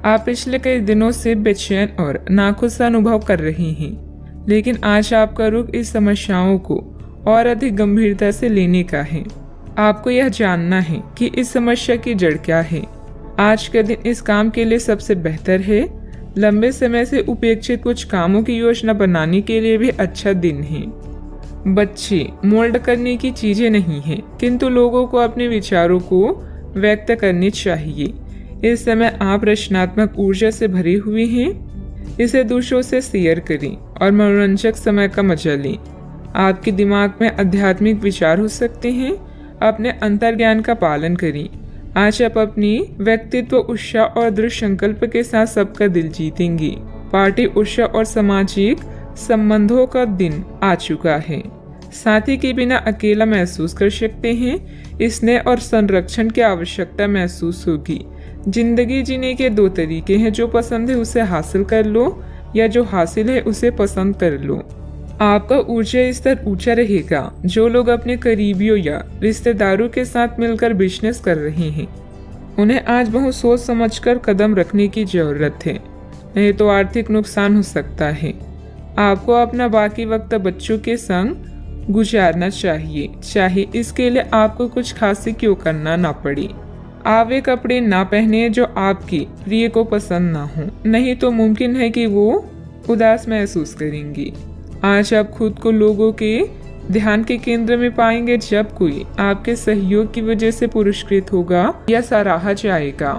आप पिछले कई दिनों से बेचैन और नाखुश अनुभव कर रहे हैं, लेकिन आज आपका रुख इस समस्याओं को और अधिक गंभीरता से लेने का है। आपको यह जानना है कि इस समस्या की जड़ क्या है। आज का दिन इस काम के लिए सबसे बेहतर है। लंबे समय से उपेक्षित कुछ कामों की योजना बनाने के लिए भी अच्छा दिन है। बच्चे मोल्ड करने की चीजें नहीं हैं, किंतु लोगों को अपने विचारों को व्यक्त करने चाहिए। इस समय आप रचनात्मक ऊर्जा से भरे हुए हैं। इसे दूसरों से शेयर करें और मनोरंजक समय का मजा लें। आपके दिमाग में आध्यात्मिक विचार हो सकते हैं। अपने अंतर्ज्ञान का पालन करें। आज आप अपनी व्यक्तित्व उत्साह और दृढ़ संकल्प के साथ सबका दिल जीतेंगे। पार्टी उत्साह और सामाजिक संबंधों का दिन आ चुका है। साथी के बिना अकेला महसूस कर सकते हैं। स्नेह और संरक्षण की आवश्यकता महसूस होगी। जिंदगी जीने के दो तरीके हैं, जो पसंद है उसे हासिल कर लो या जो हासिल है उसे पसंद कर लो। आपका ऊर्जा स्तर ऊंचा रहेगा। जो लोग अपने करीबियों या रिश्तेदारों के साथ मिलकर बिजनेस कर रहे हैं, उन्हें आज बहुत सोच समझकर कदम रखने की जरूरत है, नहीं तो आर्थिक नुकसान हो सकता है। आपको अपना बाकी वक्त बच्चों के संग गुजारना चाहिए, चाहे इसके लिए आपको कुछ खास क्यों करना ना पड़े। आप वे कपड़े ना पहने जो आपकी प्रिय को पसंद ना हो, नहीं तो मुमकिन है कि वो उदास महसूस करेंगी। आज आप खुद को लोगों के ध्यान के केंद्र में पाएंगे जब कोई आपके सहयोग की वजह से पुरस्कृत होगा या सराहा जाएगा।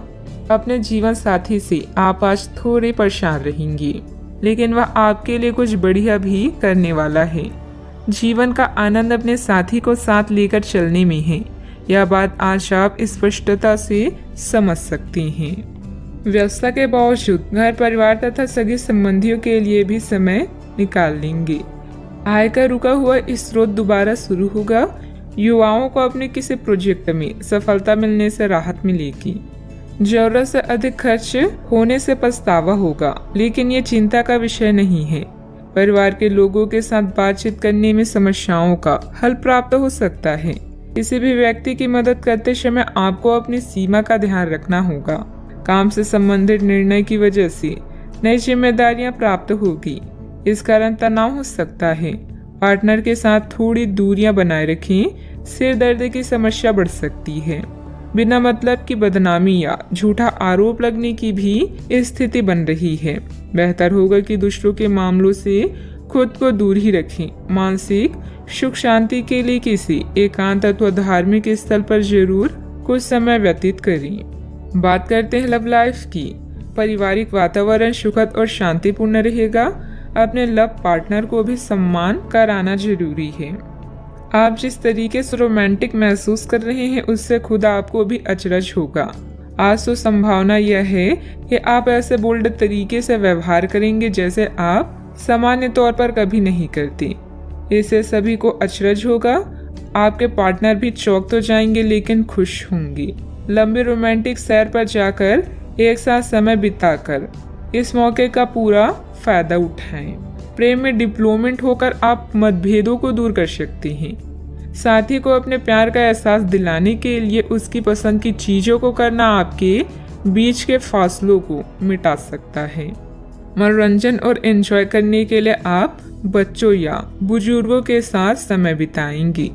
अपने जीवन साथी से आप आज थोड़े परेशान रहेंगी, लेकिन वह आपके लिए कुछ बढ़िया भी करने वाला है। जीवन का आनंद अपने साथी को साथ लेकर चलने में है। यह बात आज आप स्पष्टता से समझ सकते हैं। व्यस्तता के बावजूद घर परिवार तथा सगे संबंधियों के लिए भी समय निकाल लेंगे। आय का रुका हुआ स्रोत दोबारा शुरू होगा। युवाओं को अपने किसी प्रोजेक्ट में सफलता मिलने से राहत मिलेगी। जरूरत से अधिक खर्च होने से पछतावा होगा, लेकिन ये चिंता का विषय नहीं है। परिवार के लोगों के साथ बातचीत करने में समस्याओं का हल प्राप्त हो सकता है। किसी भी व्यक्ति की मदद करते समय आपको अपनी सीमा का ध्यान रखना होगा। काम से संबंधित निर्णय की वजह से नई जिम्मेदारियां प्राप्त होगी, इस कारण तनाव हो सकता है। पार्टनर के साथ थोड़ी दूरियां बनाए रखें। सिर दर्द की समस्या बढ़ सकती है। बिना मतलब की बदनामी या झूठा आरोप लगने की भी स्थिति बन रही है। बेहतर होगा कि दूसरों के मामलों से खुद को दूर ही रखें। मानसिक सुख शांति के लिए किसी एकांत अथवा धार्मिक स्थल पर जरूर कुछ समय व्यतीत करें। बात करते हैं लव लाइफ की। पारिवारिक वातावरण सुखद और शांतिपूर्ण रहेगा। अपने लव पार्टनर को भी सम्मान कराना जरूरी है। आप जिस तरीके से रोमांटिक महसूस कर रहे हैं, उससे खुद आपको भी अचरज होगा। आज तो संभावना यह है कि आप ऐसे बोल्ड तरीके से व्यवहार करेंगे जैसे आप सामान्य तौर पर कभी नहीं करते। इससे सभी को अचरज होगा। आपके पार्टनर भी चौंक तो जाएंगे, लेकिन खुश होंगे। लंबे रोमांटिक सैर पर जाकर एक साथ समय बिताकर इस मौके का पूरा फायदा उठाएं। प्रेम में डिप्लोमेट होकर आप मतभेदों को दूर कर सकते हैं। साथी को अपने प्यार का एहसास दिलाने के लिए उसकी पसंद की चीजों को करना आपके बीच के फासलों को मिटा सकता है। मनोरंजन और एंजॉय करने के लिए आप बच्चों या बुजुर्गों के साथ समय बिताएंगे।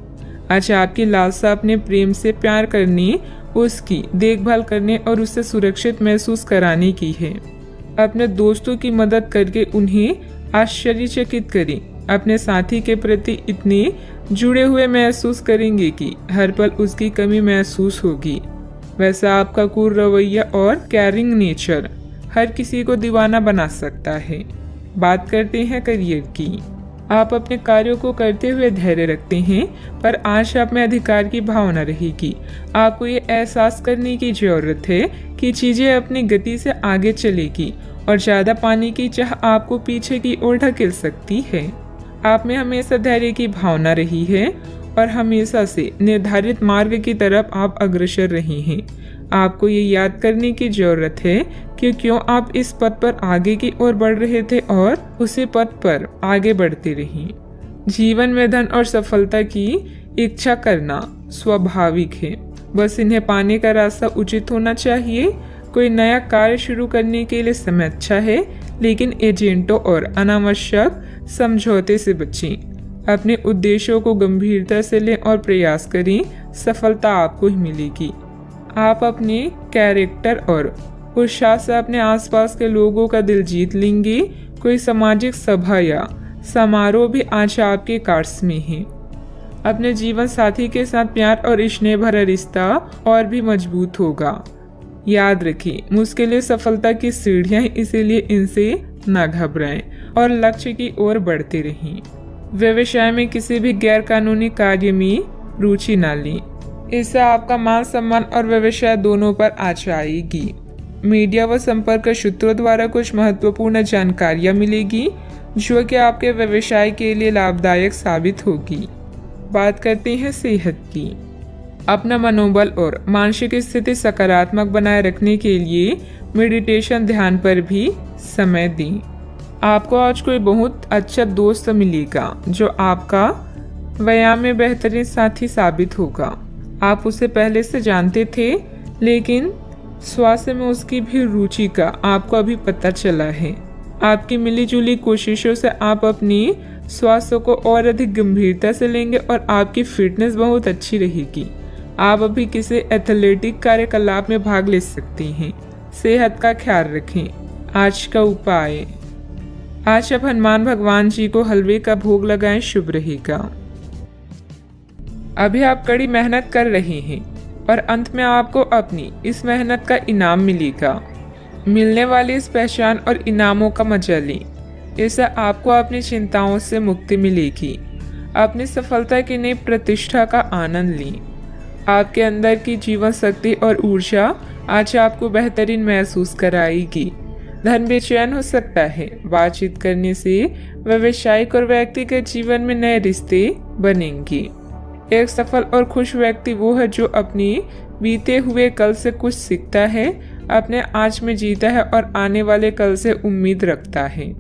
आज आपकी लालसा अपने प्रेम से प्यार करने, उसकी देखभाल करने और उसे सुरक्षित महसूस कराने की है। अपने दोस्तों की मदद करके उन्हें आश्चर्यचकित करें। अपने साथी के प्रति इतने जुड़े हुए महसूस करेंगे कि हर पल उसकी कमी महसूस होगी। वैसा आपका कूल रवैया और केयरिंग नेचर हर किसी को दीवाना बना सकता है। बात करते हैं करियर की। आप अपने कार्यों को करते हुए धैर्य रखते हैं, पर आज आप में अधिकार की भावना रहेगी। आपको ये एहसास करने की जरूरत है कि चीजें अपनी गति से आगे चलेगी और ज्यादा पाने की चाह आपको पीछे की ओर ढकेल सकती है। आप में हमेशा धैर्य की भावना रही है और हमेशा से निर्धारित मार्ग की तरफ आप अग्रसर रहे हैं। आपको ये याद करने की जरूरत है कि क्यों आप इस पथ पर आगे की ओर बढ़ रहे थे और उसी पथ पर आगे बढ़ते रहें। जीवन में धन और सफलता की इच्छा करना स्वाभाविक है, बस इन्हें पाने का रास्ता उचित होना चाहिए। कोई नया कार्य शुरू करने के लिए समय अच्छा है, लेकिन एजेंटों और अनावश्यक समझौते से बचें। अपने उद्देश्यों को गंभीरता से लें और प्रयास करें, सफलता आपको ही मिलेगी। आप अपने कैरेक्टर और उत्साह से अपने आसपास के लोगों का दिल जीत लेंगे। कोई सामाजिक सभा या समारोह भी आज आपके कार्ड्स में है। अपने जीवन साथी के साथ प्यार और स्नेह भरा रिश्ता और भी मजबूत होगा। याद रखें, मुश्किलें सफलता की सीढ़ियां हैं, इसीलिए इनसे न घबराएं और लक्ष्य की ओर बढ़ते रहें। व्यवसाय में किसी भी गैर कानूनी कार्य में रुचि न लें, इससे आपका मान सम्मान और व्यवसाय दोनों पर आँच आएगी। मीडिया व संपर्क सूत्रों द्वारा कुछ महत्वपूर्ण जानकारियां मिलेगी जो कि आपके व्यवसाय के लिए लाभदायक साबित होगी। बात करते हैं सेहत की। अपना मनोबल और मानसिक स्थिति सकारात्मक बनाए रखने के लिए मेडिटेशन, ध्यान पर भी समय दें। आपको आज कोई बहुत अच्छा दोस्त मिलेगा जो आपका व्यायाम में बेहतरीन साथी साबित होगा। आप उसे पहले से जानते थे, लेकिन स्वास्थ्य में उसकी भी रुचि का आपको अभी पता चला है। आपकी मिलीजुली कोशिशों से आप अपनी स्वास्थ्य को और अधिक गंभीरता से लेंगे और आपकी फिटनेस बहुत अच्छी रहेगी। आप अभी किसी एथलेटिक कार्यकलाप में भाग ले सकते हैं। सेहत का ख्याल रखें। आज का उपाय, आज आप हनुमान भगवान जी को हलवे का भोग लगाएं, शुभ रहेगा। अभी आप कड़ी मेहनत कर रहे हैं और अंत में आपको अपनी इस मेहनत का इनाम मिलेगा। मिलने वाली इस पहचान और इनामों का मजा लें, इससे आपको अपनी चिंताओं से मुक्ति मिलेगी। अपनी सफलता की नई प्रतिष्ठा का आनंद लें। आपके अंदर की जीवन शक्ति और ऊर्जा आज आपको बेहतरीन महसूस कराएगी। धन बेचैन हो सकता है। बातचीत करने से व्यावसायिक और व्यक्तिगत जीवन में नए रिश्ते बनेंगे। एक सफल और खुश व्यक्ति वो है जो अपनी बीते हुए कल से कुछ सीखता है, अपने आज में जीता है और आने वाले कल से उम्मीद रखता है।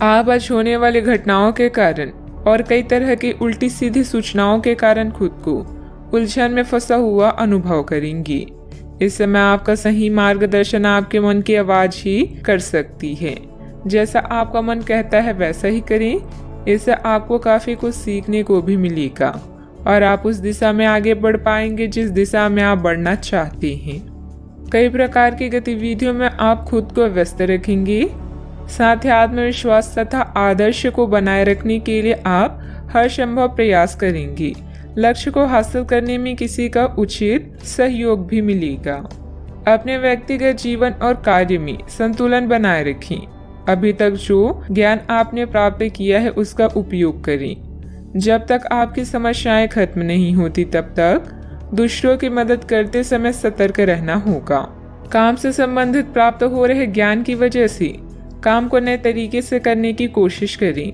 आप आज होने वाली घटनाओं के कारण और कई तरह की उल्टी सीधी सूचनाओं के कारण खुद को उलझन में फंसा हुआ अनुभव करेंगी। इस समय आपका सही मार्गदर्शन आपके मन की आवाज ही कर सकती है। जैसा आपका मन कहता है वैसा ही करें। इससे आपको काफी कुछ सीखने को भी मिलेगा और आप उस दिशा में आगे बढ़ पाएंगे जिस दिशा में आप बढ़ना चाहते हैं। कई प्रकार की गतिविधियों में आप खुद को व्यस्त रखेंगे। साथ ही आत्मविश्वास तथा आदर्श को बनाए रखने के लिए आप हर संभव प्रयास करेंगे। लक्ष्य को हासिल करने में किसी का उचित सहयोग भी मिलेगा। अपने व्यक्तिगत जीवन और कार्य में संतुलन बनाए रखें। अभी तक जो ज्ञान आपने प्राप्त किया है उसका उपयोग करें। जब तक आपकी समस्याएं खत्म नहीं होती तब तक दूसरों की मदद करते समय सतर्क रहना होगा। काम से संबंधित प्राप्त हो रहे ज्ञान की वजह से काम को नए तरीके से करने की कोशिश करें।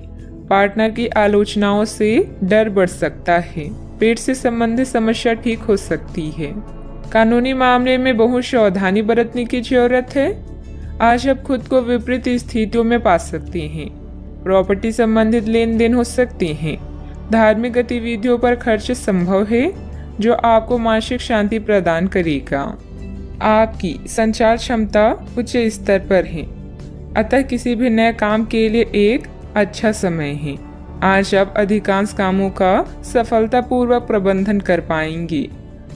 पार्टनर की आलोचनाओं से डर बढ़ सकता है। पेट से संबंधित समस्या ठीक हो सकती है। कानूनी मामले में बहुत सावधानी बरतने की जरूरत है। आज आप खुद को विपरीत स्थितियों में पा सकते हैं। प्रॉपर्टी संबंधित लेन देन हो सकते हैं। धार्मिक गतिविधियों पर खर्च संभव है जो आपको मानसिक शांति प्रदान करेगा। आपकी संचार क्षमता उच्च स्तर पर है, अतः किसी भी नए काम के लिए एक अच्छा समय है। आज आप अधिकांश कामों का सफलतापूर्वक प्रबंधन कर पाएंगे।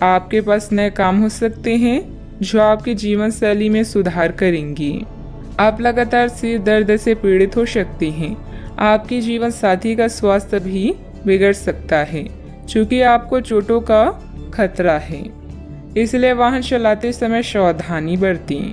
आपके पास नए काम हो सकते हैं जो आपकी जीवन शैली में सुधार करेंगे। आप लगातार सिर दर्द से पीड़ित हो सकते हैं। आपकी जीवन साथी का स्वास्थ्य भी बिगड़ सकता है क्योंकि आपको चोटों का खतरा है, इसलिए वाहन चलाते समय सावधानी बरतें।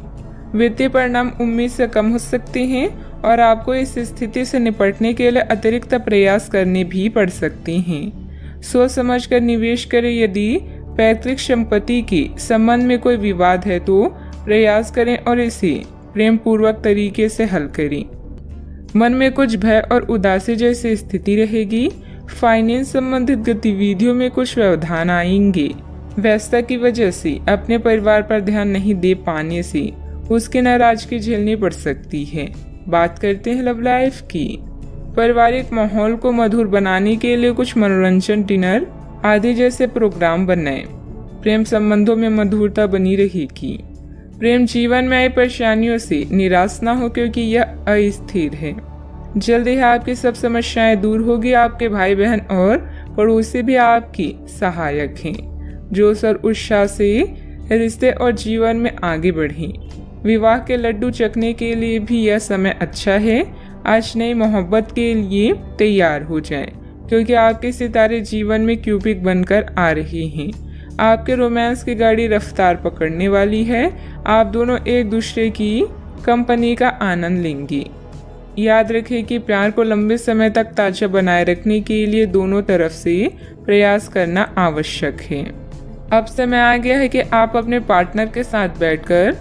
वित्तीय परिणाम उम्मीद से कम हो सकते हैं और आपको इस स्थिति से निपटने के लिए अतिरिक्त प्रयास करने भी पड़ सकते हैं। सोच समझकर निवेश करें। यदि पैतृक संपत्ति के संबंध में कोई विवाद है तो प्रयास करें और इसे प्रेम पूर्वक तरीके से हल करें। मन में कुछ भय और उदासी जैसी स्थिति रहेगी। फाइनेंस संबंधित गतिविधियों में कुछ व्यवधान आएंगे। व्यस्तता की वजह से अपने परिवार पर ध्यान नहीं दे पाने से उसकी नाराजगी झेलनी पड़ सकती है। बात करते हैं लव लाइफ की। पारिवारिक माहौल को मधुर बनाने के लिए कुछ मनोरंजन, डिनर आदि जैसे प्रोग्राम बनाएं। प्रेम संबंधों में मधुरता बनी रहेगी। प्रेम जीवन में आई परेशानियों से निराश ना हो क्योंकि यह अस्थिर है। जल्दी ही आपकी सब समस्याएं दूर होगी। आपके भाई बहन और पड़ोसी भी आपकी सहायक हैं। जोश और उत्साह से रिश्ते और जीवन में आगे बढ़ें। विवाह के लड्डू चखने के लिए भी यह समय अच्छा है। आज नई मोहब्बत के लिए तैयार हो जाएं, क्योंकि आपके सितारे जीवन में क्यूपिड बनकर आ रहे हैं। आपके रोमांस की गाड़ी रफ्तार पकड़ने वाली है। आप दोनों एक दूसरे की कंपनी का आनंद लेंगे। याद रखें कि प्यार को लंबे समय तक ताजा बनाए रखने के लिए दोनों तरफ से प्रयास करना आवश्यक है। अब समय आ गया है कि आप अपने पार्टनर के साथ बैठकर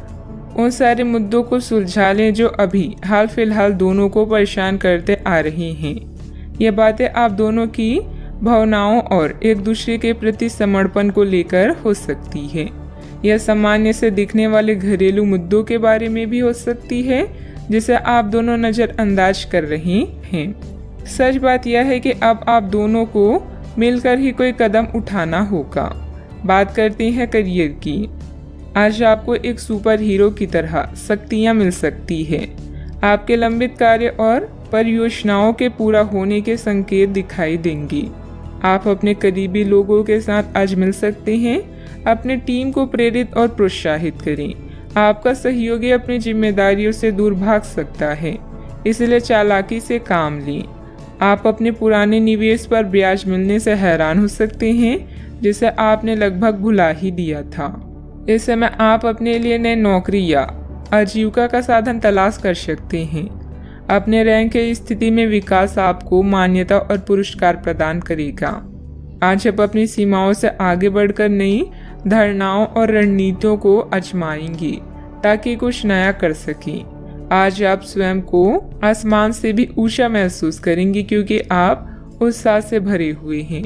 उन सारे मुद्दों को सुलझा लें जो अभी हाल फिलहाल दोनों को परेशान करते आ रही हैं। ये बातें आप दोनों की भावनाओं और एक दूसरे के प्रति समर्पण को लेकर हो सकती है। यह सामान्य से दिखने वाले घरेलू मुद्दों के बारे में भी हो सकती है जिसे आप दोनों नज़रअंदाज कर रहे हैं। सच बात यह है कि अब आप दोनों को मिलकर ही कोई कदम उठाना होगा। बात करते हैं करियर की। आज आपको एक सुपर हीरो की तरह शक्तियाँ मिल सकती है। आपके लंबित कार्य और परियोजनाओं के पूरा होने के संकेत दिखाई देंगे। आप अपने करीबी लोगों के साथ आज मिल सकते हैं। अपने टीम को प्रेरित और प्रोत्साहित करें। आपका सहयोगी अपनी जिम्मेदारियों से दूर भाग सकता है, इसलिए चालाकी से काम लें। आप अपने पुराने निवेश पर ब्याज मिलने से हैरान हो सकते हैं, जिसे आपने लगभग भुला ही दिया था। इस समय आप अपने लिए नई नौकरी या आजीविका का साधन तलाश कर सकते हैं। अपने रैंक की स्थिति में विकास आपको मान्यता और पुरस्कार प्रदान करेगा। आज आप अपनी सीमाओं से आगे बढ़कर नई धारणाओं और रणनीतियों को आजमाएंगे ताकि कुछ नया कर सकें। आज आप स्वयं को आसमान से भी ऊंचा महसूस करेंगे क्योंकि आप उत्साह से भरे हुए हैं।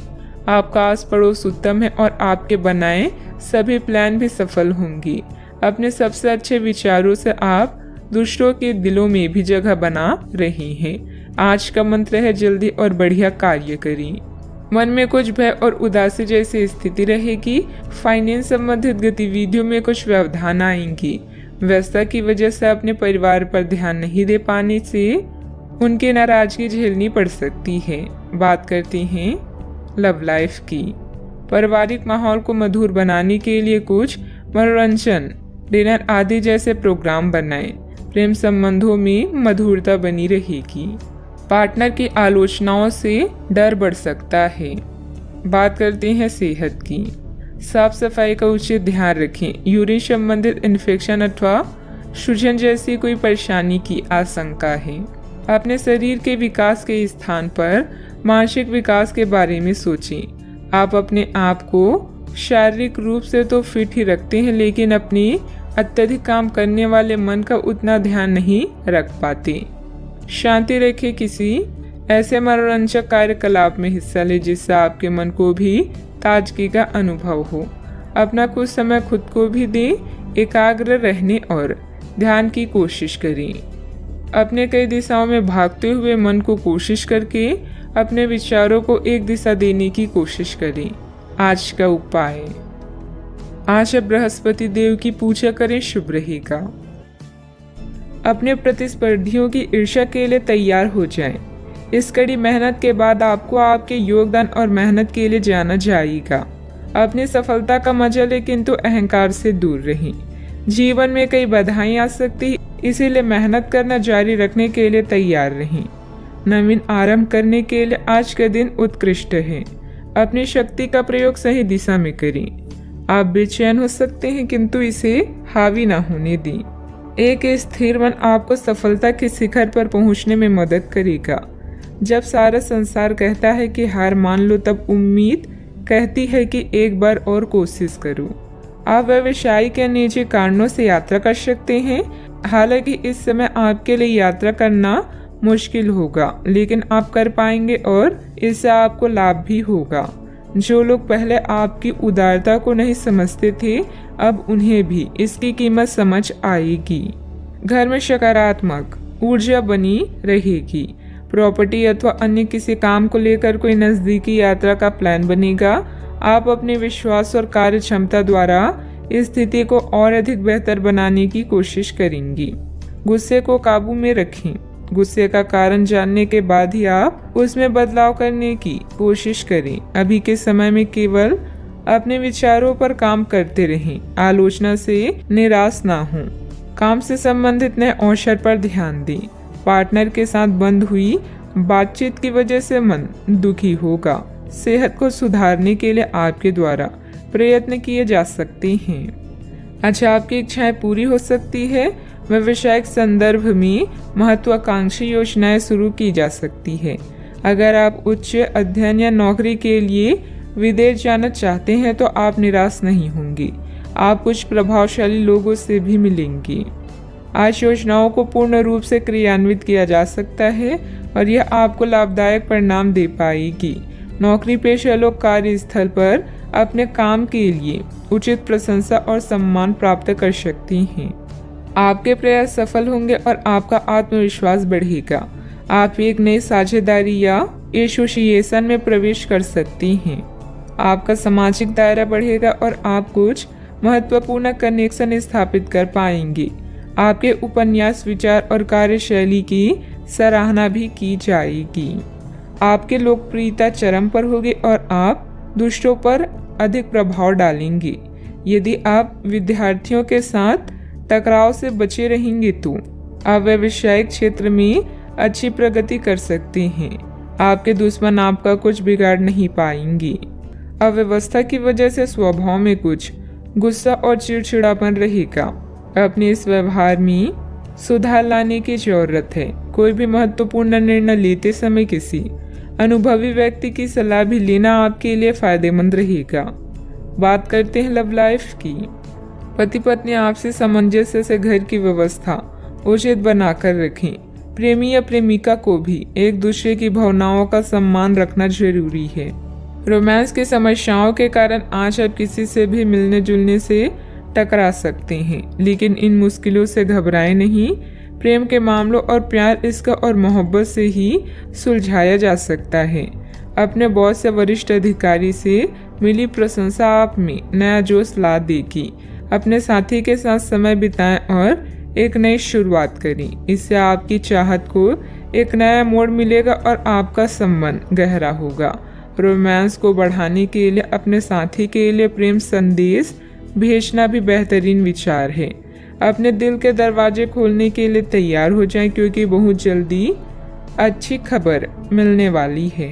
आपका आस पड़ोस उत्तम है और आपके बनाए सभी प्लान भी सफल होंगे। अपने सबसे अच्छे विचारों से आप दूसरों के दिलों में भी जगह बना रहे हैं। आज का मंत्र है जल्दी और बढ़िया कार्य करें। मन में कुछ भय और उदासी जैसी स्थिति रहेगी। फाइनेंस संबंधित गतिविधियों में कुछ व्यवधान आएंगी। व्यस्तता की वजह से अपने परिवार पर ध्यान नहीं दे पाने से उनकी नाराजगी झेलनी पड़ सकती है। बात करते हैं लव लाइफ की। पारिवारिक माहौल को मधुर बनाने के लिए कुछ मनोरंजन, डिनर आदि जैसे प्रोग्राम बनाएं। प्रेम संबंधों में मधुरता बनी रहेगी। पार्टनर की आलोचनाओं से डर बढ़ सकता है। बात करते हैं सेहत की। साफ सफाई का उचित ध्यान रखें। यूरिन संबंधित इन्फेक्शन अथवा सूजन जैसी कोई परेशानी की आशंका है। अपने शरीर के विकास के स्थान पर मानसिक विकास के बारे में सोचें। आप अपने आप को शारीरिक रूप से तो फिट ही रखते हैं, लेकिन अपने अत्यधिक काम करने वाले मन का उतना ध्यान नहीं रख पाते। शांति रखें। किसी ऐसे मनोरंजक कार्यकलाप में हिस्सा लें जिससे आपके मन को भी ताजगी का अनुभव हो। अपना कुछ समय खुद को भी दें। एकाग्र रहने और ध्यान की कोशिश करें। अपने कई दिशाओं में भागते हुए मन को कोशिश करके अपने विचारों को एक दिशा देने की कोशिश करें। आज का उपाय, आज आप बृहस्पति देव की पूजा करें, शुभ रहेगा। अपने प्रतिस्पर्धियों की ईर्ष्या के लिए तैयार हो जाएं। इस कड़ी मेहनत के बाद आपको आपके योगदान और मेहनत के लिए जाना जाएगा। अपनी सफलता का मजा लें, किंतु अहंकार से दूर रहें। जीवन में कई बाधाएं आ सकती, इसीलिए मेहनत करना जारी रखने के लिए तैयार रहें। नवीन आरंभ करने के लिए आज का दिन उत्कृष्ट है। अपनी शक्ति का प्रयोग सही दिशा में करें। आप बेचैन हो सकते हैं, किंतु इसे हावी ना होने दें। एक स्थिर मन आपको सफलता के शिखर पर पहुंचने में मदद करेगा। जब सारा संसार कहता है कि हार मान लो, तब उम्मीद कहती है कि एक बार और कोशिश करो। आप व्यवसायिक या निजी कारणों से यात्रा कर सकते हैं। हालांकि इस समय आपके लिए यात्रा करना मुश्किल होगा, लेकिन आप कर पाएंगे और इससे आपको लाभ भी होगा। जो लोग पहले आपकी उदारता को नहीं समझते थे, अब उन्हें भी इसकी कीमत समझ आएगी। घर में सकारात्मक ऊर्जा बनी रहेगी। प्रॉपर्टी अथवा अन्य किसी काम को लेकर कोई नजदीकी यात्रा का प्लान बनेगा। आप अपने विश्वास और कार्य क्षमता द्वारा इस स्थिति को और अधिक बेहतर बनाने की कोशिश करेंगी। गुस्से को काबू में रखें। गुस्से का कारण जानने के बाद ही आप उसमें बदलाव करने की कोशिश करें। अभी के समय में केवल अपने विचारों पर काम करते रहें। आलोचना से निराश ना हों। काम से संबंधित नए अवसर पर ध्यान दें। पार्टनर के साथ बंद हुई बातचीत की वजह से मन दुखी होगा। सेहत को सुधारने के लिए आपके द्वारा प्रयत्न किए जा सकते हैं। अच्छा, आपकी इच्छाएं पूरी हो सकती है। व्यवसायिक संदर्भ में महत्वाकांक्षी योजनाएं शुरू की जा सकती है। अगर आप उच्च अध्ययन या नौकरी के लिए विदेश जाना चाहते हैं तो आप निराश नहीं होंगे। आप कुछ प्रभावशाली लोगों से भी मिलेंगे। आज योजनाओं को पूर्ण रूप से क्रियान्वित किया जा सकता है और यह आपको लाभदायक परिणाम दे पाएगी। नौकरी पेशा लोग कार्यस्थल पर अपने काम के लिए उचित प्रशंसा और सम्मान प्राप्त कर सकते हैं। आपके प्रयास सफल होंगे और आपका आत्मविश्वास बढ़ेगा। आप एक नई साझेदारी या एसोसिएशन में प्रवेश कर सकती हैं। आपका सामाजिक दायरा बढ़ेगा और आप कुछ महत्वपूर्ण कनेक्शन स्थापित कर पाएंगे। आपके उपन्यास, विचार और कार्यशैली की सराहना भी की जाएगी। आपकी लोकप्रियता चरम पर होगी और आप दूसरों पर अधिक प्रभाव डालेंगे। यदि आप विद्यार्थियों के साथ टकराव से बचे रहेंगे तो आप व्यावसायिक क्षेत्र में अच्छी प्रगति कर सकते हैं। आपके दुश्मन आपका कुछ बिगाड़ नहीं पाएंगे। अव्यवस्था की वजह से स्वभाव में कुछ गुस्सा और चिड़चिड़ापन रहेगा। अपने इस व्यवहार में सुधार लाने की जरूरत है। कोई भी महत्वपूर्ण निर्णय लेते समय किसी अनुभवी व्यक्ति की सलाह भी लेना आपके लिए फायदेमंद रहेगा। बात करते हैं लव लाइफ की। पति पत्नी आपसी सामंजस्य से घर की व्यवस्था उचित बनाकर रखें। प्रेमी या प्रेमिका को भी एक दूसरे की भावनाओं का सम्मान रखना जरूरी है। रोमांस की समस्याओं के कारण आज आप किसी से भी मिलने जुलने से टकरा सकते हैं, लेकिन इन मुश्किलों से घबराएं नहीं। प्रेम के मामलों और प्यार, इसका और मोहब्बत से ही सुलझाया जा सकता है। अपने बॉस या वरिष्ठ अधिकारी से मिली प्रशंसा आप में नया जोश ला देगी। अपने साथी के साथ समय बिताएं और एक नई शुरुआत करें। इससे आपकी चाहत को एक नया मोड़ मिलेगा और आपका संबंध गहरा होगा। रोमांस को बढ़ाने के लिए अपने साथी के लिए प्रेम संदेश भेजना भी बेहतरीन विचार है। अपने दिल के दरवाजे खोलने के लिए तैयार हो जाएं, क्योंकि बहुत जल्दी अच्छी खबर मिलने वाली है।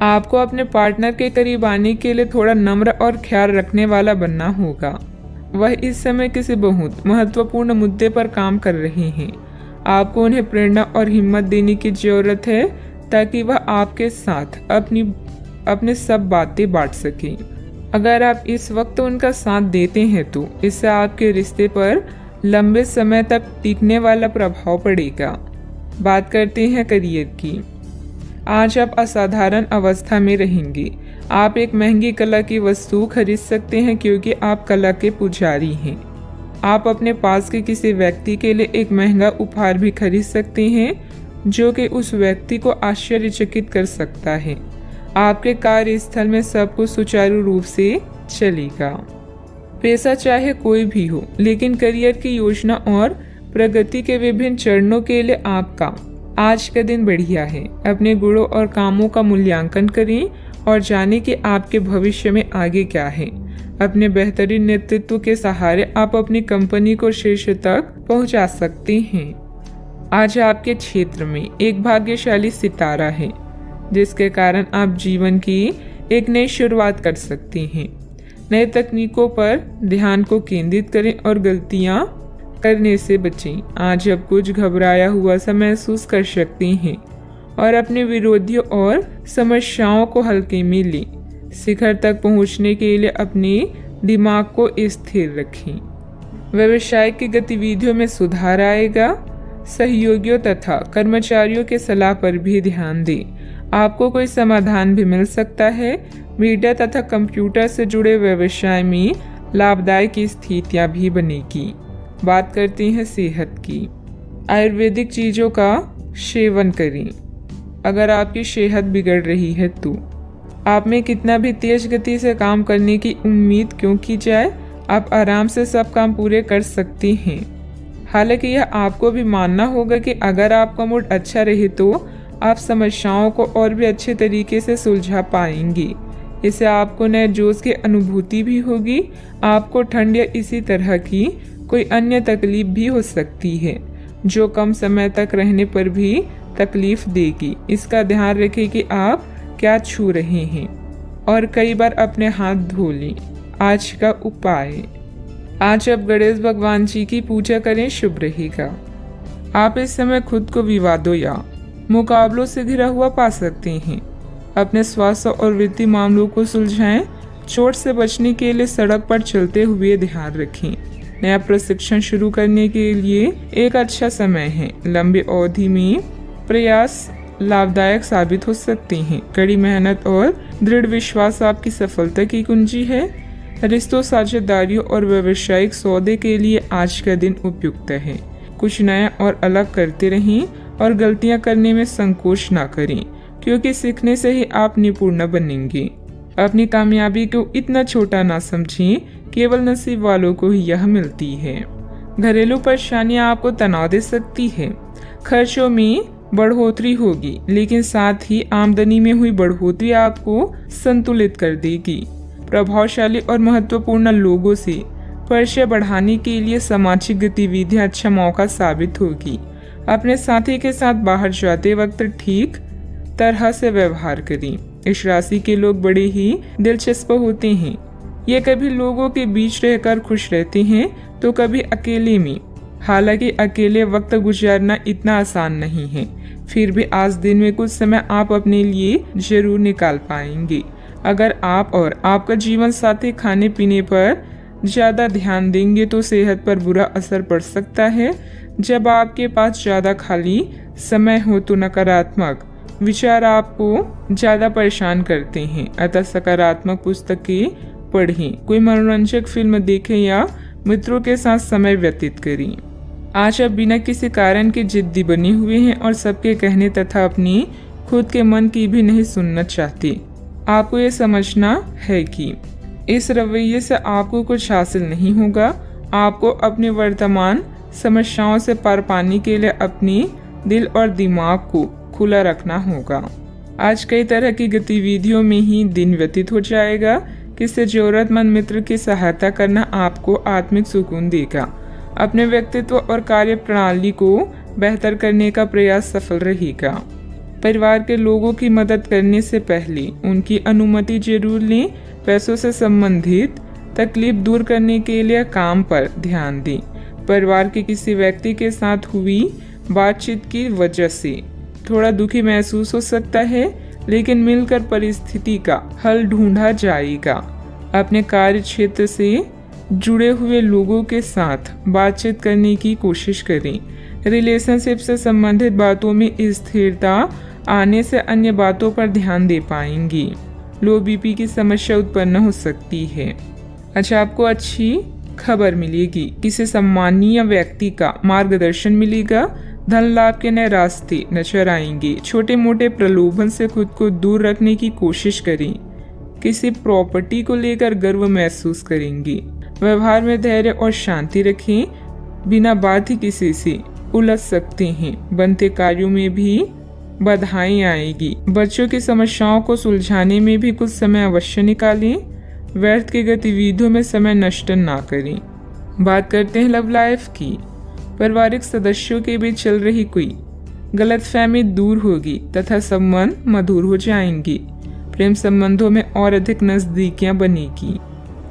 आपको अपने पार्टनर के करीब आने के लिए थोड़ा नम्र और ख्याल रखने वाला बनना होगा। वह इस समय किसी बहुत महत्वपूर्ण मुद्दे पर काम कर रहे हैं। आपको उन्हें प्रेरणा और हिम्मत देने की जरूरत है ताकि वह आपके साथ अपने सब बातें बांट सकें। अगर आप इस वक्त उनका साथ देते हैं तो इससे आपके रिश्ते पर लंबे समय तक टिकने वाला प्रभाव पड़ेगा। बात करते हैं करियर की। आज आप असाधारण अवस्था में रहेंगे। आप एक महंगी कला की वस्तु खरीद सकते हैं क्योंकि आप कला के पुजारी हैं। आप अपने पास के किसी व्यक्ति के लिए एक महंगा उपहार भी खरीद सकते हैं जो कि उस व्यक्ति को आश्चर्यचकित कर सकता है। आपके कार्यस्थल में सब कुछ सुचारू रूप से चलेगा। पेशा चाहे कोई भी हो, लेकिन करियर की योजना और प्रगति के विभिन्न चरणों के लिए आपका आज का दिन बढ़िया है। अपने गुणों और कामों का मूल्यांकन करें और जानें कि आपके भविष्य में आगे क्या है। अपने बेहतरीन नेतृत्व के सहारे आप अपनी कंपनी को शीर्ष तक पहुंचा सकते हैं। आज आपके क्षेत्र में एक भाग्यशाली सितारा है जिसके कारण आप जीवन की एक नई शुरुआत कर सकते हैं। नए तकनीकों पर ध्यान को केंद्रित करें और गलतियां करने से बचें। आज आप कुछ घबराया हुआ सा महसूस कर सकते हैं और अपने विरोधियों और समस्याओं को हल्के में लें। शिखर तक पहुंचने के लिए अपने दिमाग को स्थिर रखें। व्यवसाय की गतिविधियों में सुधार आएगा। सहयोगियों तथा कर्मचारियों के सलाह पर भी ध्यान दें। आपको कोई समाधान भी मिल सकता है। मीडिया तथा कंप्यूटर से जुड़े व्यवसाय में लाभदायक स्थितियां भी बनेगी। बात करते हैं सेहत की। आयुर्वेदिक चीज़ों का सेवन करें। अगर आपकी सेहत बिगड़ रही है तो आप में कितना भी तेज गति से काम करने की उम्मीद क्यों की जाए, आप आराम से सब काम पूरे कर सकती हैं। हालांकि यह आपको भी मानना होगा कि अगर आपका मूड अच्छा रहे तो आप समस्याओं को और भी अच्छे तरीके से सुलझा पाएंगी। इससे आपको नए जोश की अनुभूति भी होगी। आपको ठंड या इसी तरह की कोई अन्य तकलीफ भी हो सकती है जो कम समय तक रहने पर भी तकलीफ देगी। इसका ध्यान रखें कि आप क्या छू रहे हैं और कई बार अपने हाथ धो लें। आज का उपाय, आज आप गणेश भगवान जी की पूजा करें, शुभ रहेगा। आप इस समय खुद को विवादों या मुकाबलों से घिरा हुआ पा सकते हैं। अपने स्वास्थ्य और वित्तीय मामलों को सुलझाएं। चोट से बचने के लिए सड़क पर चलते हुए ध्यान रखें। नया प्रशिक्षण शुरू करने के लिए एक अच्छा समय है। लंबी अवधि में प्रयास लाभदायक साबित हो सकते हैं। कड़ी मेहनत और दृढ़ विश्वास आपकी सफलता की कुंजी है। रिश्तों, साझेदारियों और व्यावसायिक सौदे के लिए आज का दिन उपयुक्त है। कुछ नया और अलग करते रहें और गलतियां करने में संकोच ना करें, क्योंकि सीखने से ही आप निपुण बनेंगे। अपनी कामयाबी को इतना छोटा ना समझें, केवल नसीब वालों को ही यह मिलती है। घरेलू परेशानियां आपको तनाव दे सकती है। खर्चों में बढ़ोतरी होगी, लेकिन साथ ही आमदनी में हुई बढ़ोतरी आपको संतुलित कर देगी। प्रभावशाली और महत्वपूर्ण लोगों से परिचय बढ़ाने के लिए सामाजिक गतिविधियां अच्छा मौका साबित होगी। अपने साथी के साथ बाहर जाते वक्त ठीक तरह से व्यवहार करें। इस राशि के लोग बड़े ही दिलचस्प होते हैं। ये कभी लोगों के बीच रहकर खुश रहते हैं तो कभी अकेले में। हालांकि अकेले वक्त गुजारना इतना आसान नहीं है, फिर भी आज दिन में कुछ समय आप अपने लिए जरूर निकाल पाएंगे। अगर आप और आपका जीवन साथी खाने पीने पर ज्यादा ध्यान देंगे तो सेहत पर बुरा असर पड़ सकता है। जब आपके पास ज्यादा खाली समय हो तो नकारात्मक विचार आपको ज्यादा परेशान करते हैं। अतः सकारात्मक पुस्तकें पढ़ें, कोई मनोरंजक फिल्म देखें या मित्रों के साथ समय व्यतीत करें। आज आप बिना किसी कारण के जिद्दी बने हुए हैं और सबके कहने तथा अपनी खुद के मन की भी नहीं सुनना चाहते। आपको ये समझना है कि इस रवैये से आपको कुछ हासिल नहीं होगा। आपको अपने वर्तमान समस्याओं से पार पाने के लिए अपने दिल और दिमाग को खुला रखना होगा। आज कई तरह की गतिविधियों में ही दिन व्यतीत हो जाएगा। किसी जरूरतमंद मित्र की सहायता करना आपको आत्मिक सुकून देगा। अपने व्यक्तित्व और कार्य प्रणाली को बेहतर करने का प्रयास सफल रहेगा। परिवार के लोगों की मदद करने से पहले उनकी अनुमति जरूर लें। पैसों से संबंधित तकलीफ दूर करने के लिए काम पर ध्यान दें। परिवार के किसी व्यक्ति के साथ हुई बातचीत की वजह से थोड़ा दुखी महसूस हो सकता है, लेकिन मिलकर परिस्थिति का हल ढूंढा जाएगा। अपने कार्य क्षेत्र से जुड़े हुए लोगों के साथ बातचीत करने की कोशिश करें। रिलेशनशिप से संबंधित बातों में स्थिरता आने से अन्य बातों पर ध्यान दे पाएंगी। लो बीपी की समस्या उत्पन्न हो सकती है। अच्छा, आपको अच्छी खबर मिलेगी। किसी सम्मानीय व्यक्ति का मार्गदर्शन मिलेगा। धन लाभ के नए रास्ते नजर आएंगे। छोटे मोटे प्रलोभन से खुद को दूर रखने की कोशिश करें। किसी प्रॉपर्टी को लेकर गर्व महसूस करेंगे। व्यवहार में धैर्य और शांति रखें। बिना बात ही किसी से उलझ सकते हैं। बनते कार्यों में भी बाधाएं आएगी। बच्चों की समस्याओं को सुलझाने में भी कुछ समय अवश्य निकालें। व्यर्थ की गतिविधियों में समय नष्ट ना करें। बात करते हैं लव लाइफ की। पारिवारिक सदस्यों के बीच चल रही कोई गलतफहमी दूर होगी तथा संबंध मधुर हो जाएंगे। प्रेम संबंधों में और अधिक नजदीकियां बनेगी।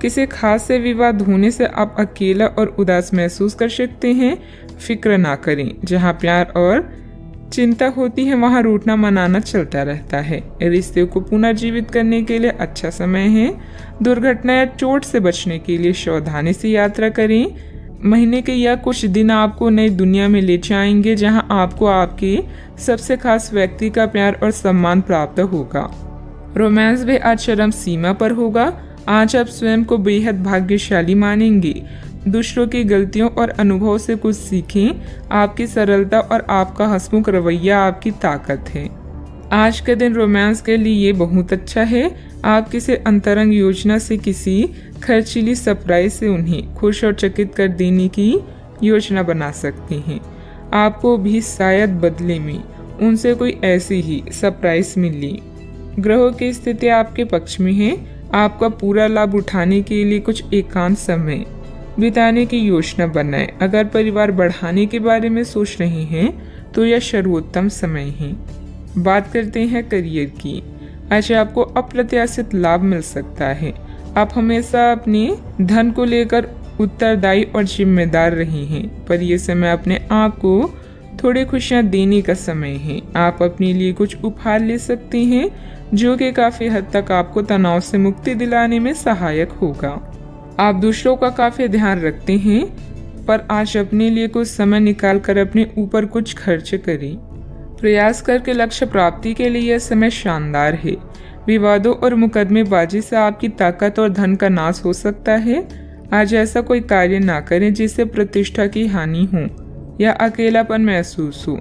किसी खास से विवाद होने से आप अकेला और उदास महसूस कर सकते हैं। फिक्र ना करें। जहां प्यार और चिंता होती है वहां रूठना मनाना चलता रहता है। रिश्ते को पुनर्जीवित करने के लिए अच्छा समय है। दुर्घटना या चोट से बचने के लिए सावधानी से यात्रा करें। महीने के या कुछ दिन आपको नई दुनिया में ले जाएंगे, जहां आपको आपके सबसे खास व्यक्ति का प्यार और सम्मान प्राप्त होगा। रोमांस भी आज चरम सीमा पर होगा। आज आप स्वयं को बेहद भाग्यशाली मानेंगे। दूसरों की गलतियों और अनुभव से कुछ सीखें। आपकी सरलता और आपका हंसमुख रवैया आपकी ताकत है। आज का दिन रोमांस के लिए बहुत अच्छा है। आप किसी अंतरंग योजना से किसी खर्चीली सरप्राइज से उन्हें खुश और चकित कर देने की योजना बना सकती हैं। आपको भी शायद बदले में उनसे कोई ऐसी ही सरप्राइज मिली। ग्रहों की स्थिति आपके पक्ष में है। आपका पूरा लाभ उठाने के लिए कुछ एकांत समय बिताने की योजना बनाएं। अगर परिवार बढ़ाने के बारे में सोच रहे हैं तो यह सर्वोत्तम समय है। बात करते हैं करियर की। आज आपको अप्रत्याशित लाभ मिल सकता है। आप हमेशा अपने धन को लेकर उत्तरदायी और जिम्मेदार रहे हैं, पर यह समय अपने आप को थोड़ी खुशियां देने का समय है। आप अपने लिए कुछ उपहार ले सकते हैं जो कि काफी हद तक आपको तनाव से मुक्ति दिलाने में सहायक होगा। आप दूसरों का काफी ध्यान रखते हैं, पर आज अपने लिए कुछ समय निकाल कर अपने ऊपर कुछ खर्च करें। प्रयास करके लक्ष्य प्राप्ति के लिए यह समय शानदार है। विवादों और मुकदमेबाजी से आपकी ताकत और धन का नाश हो सकता है। आज ऐसा कोई कार्य ना करें जिससे प्रतिष्ठा की हानि हो या अकेलापन महसूस हो।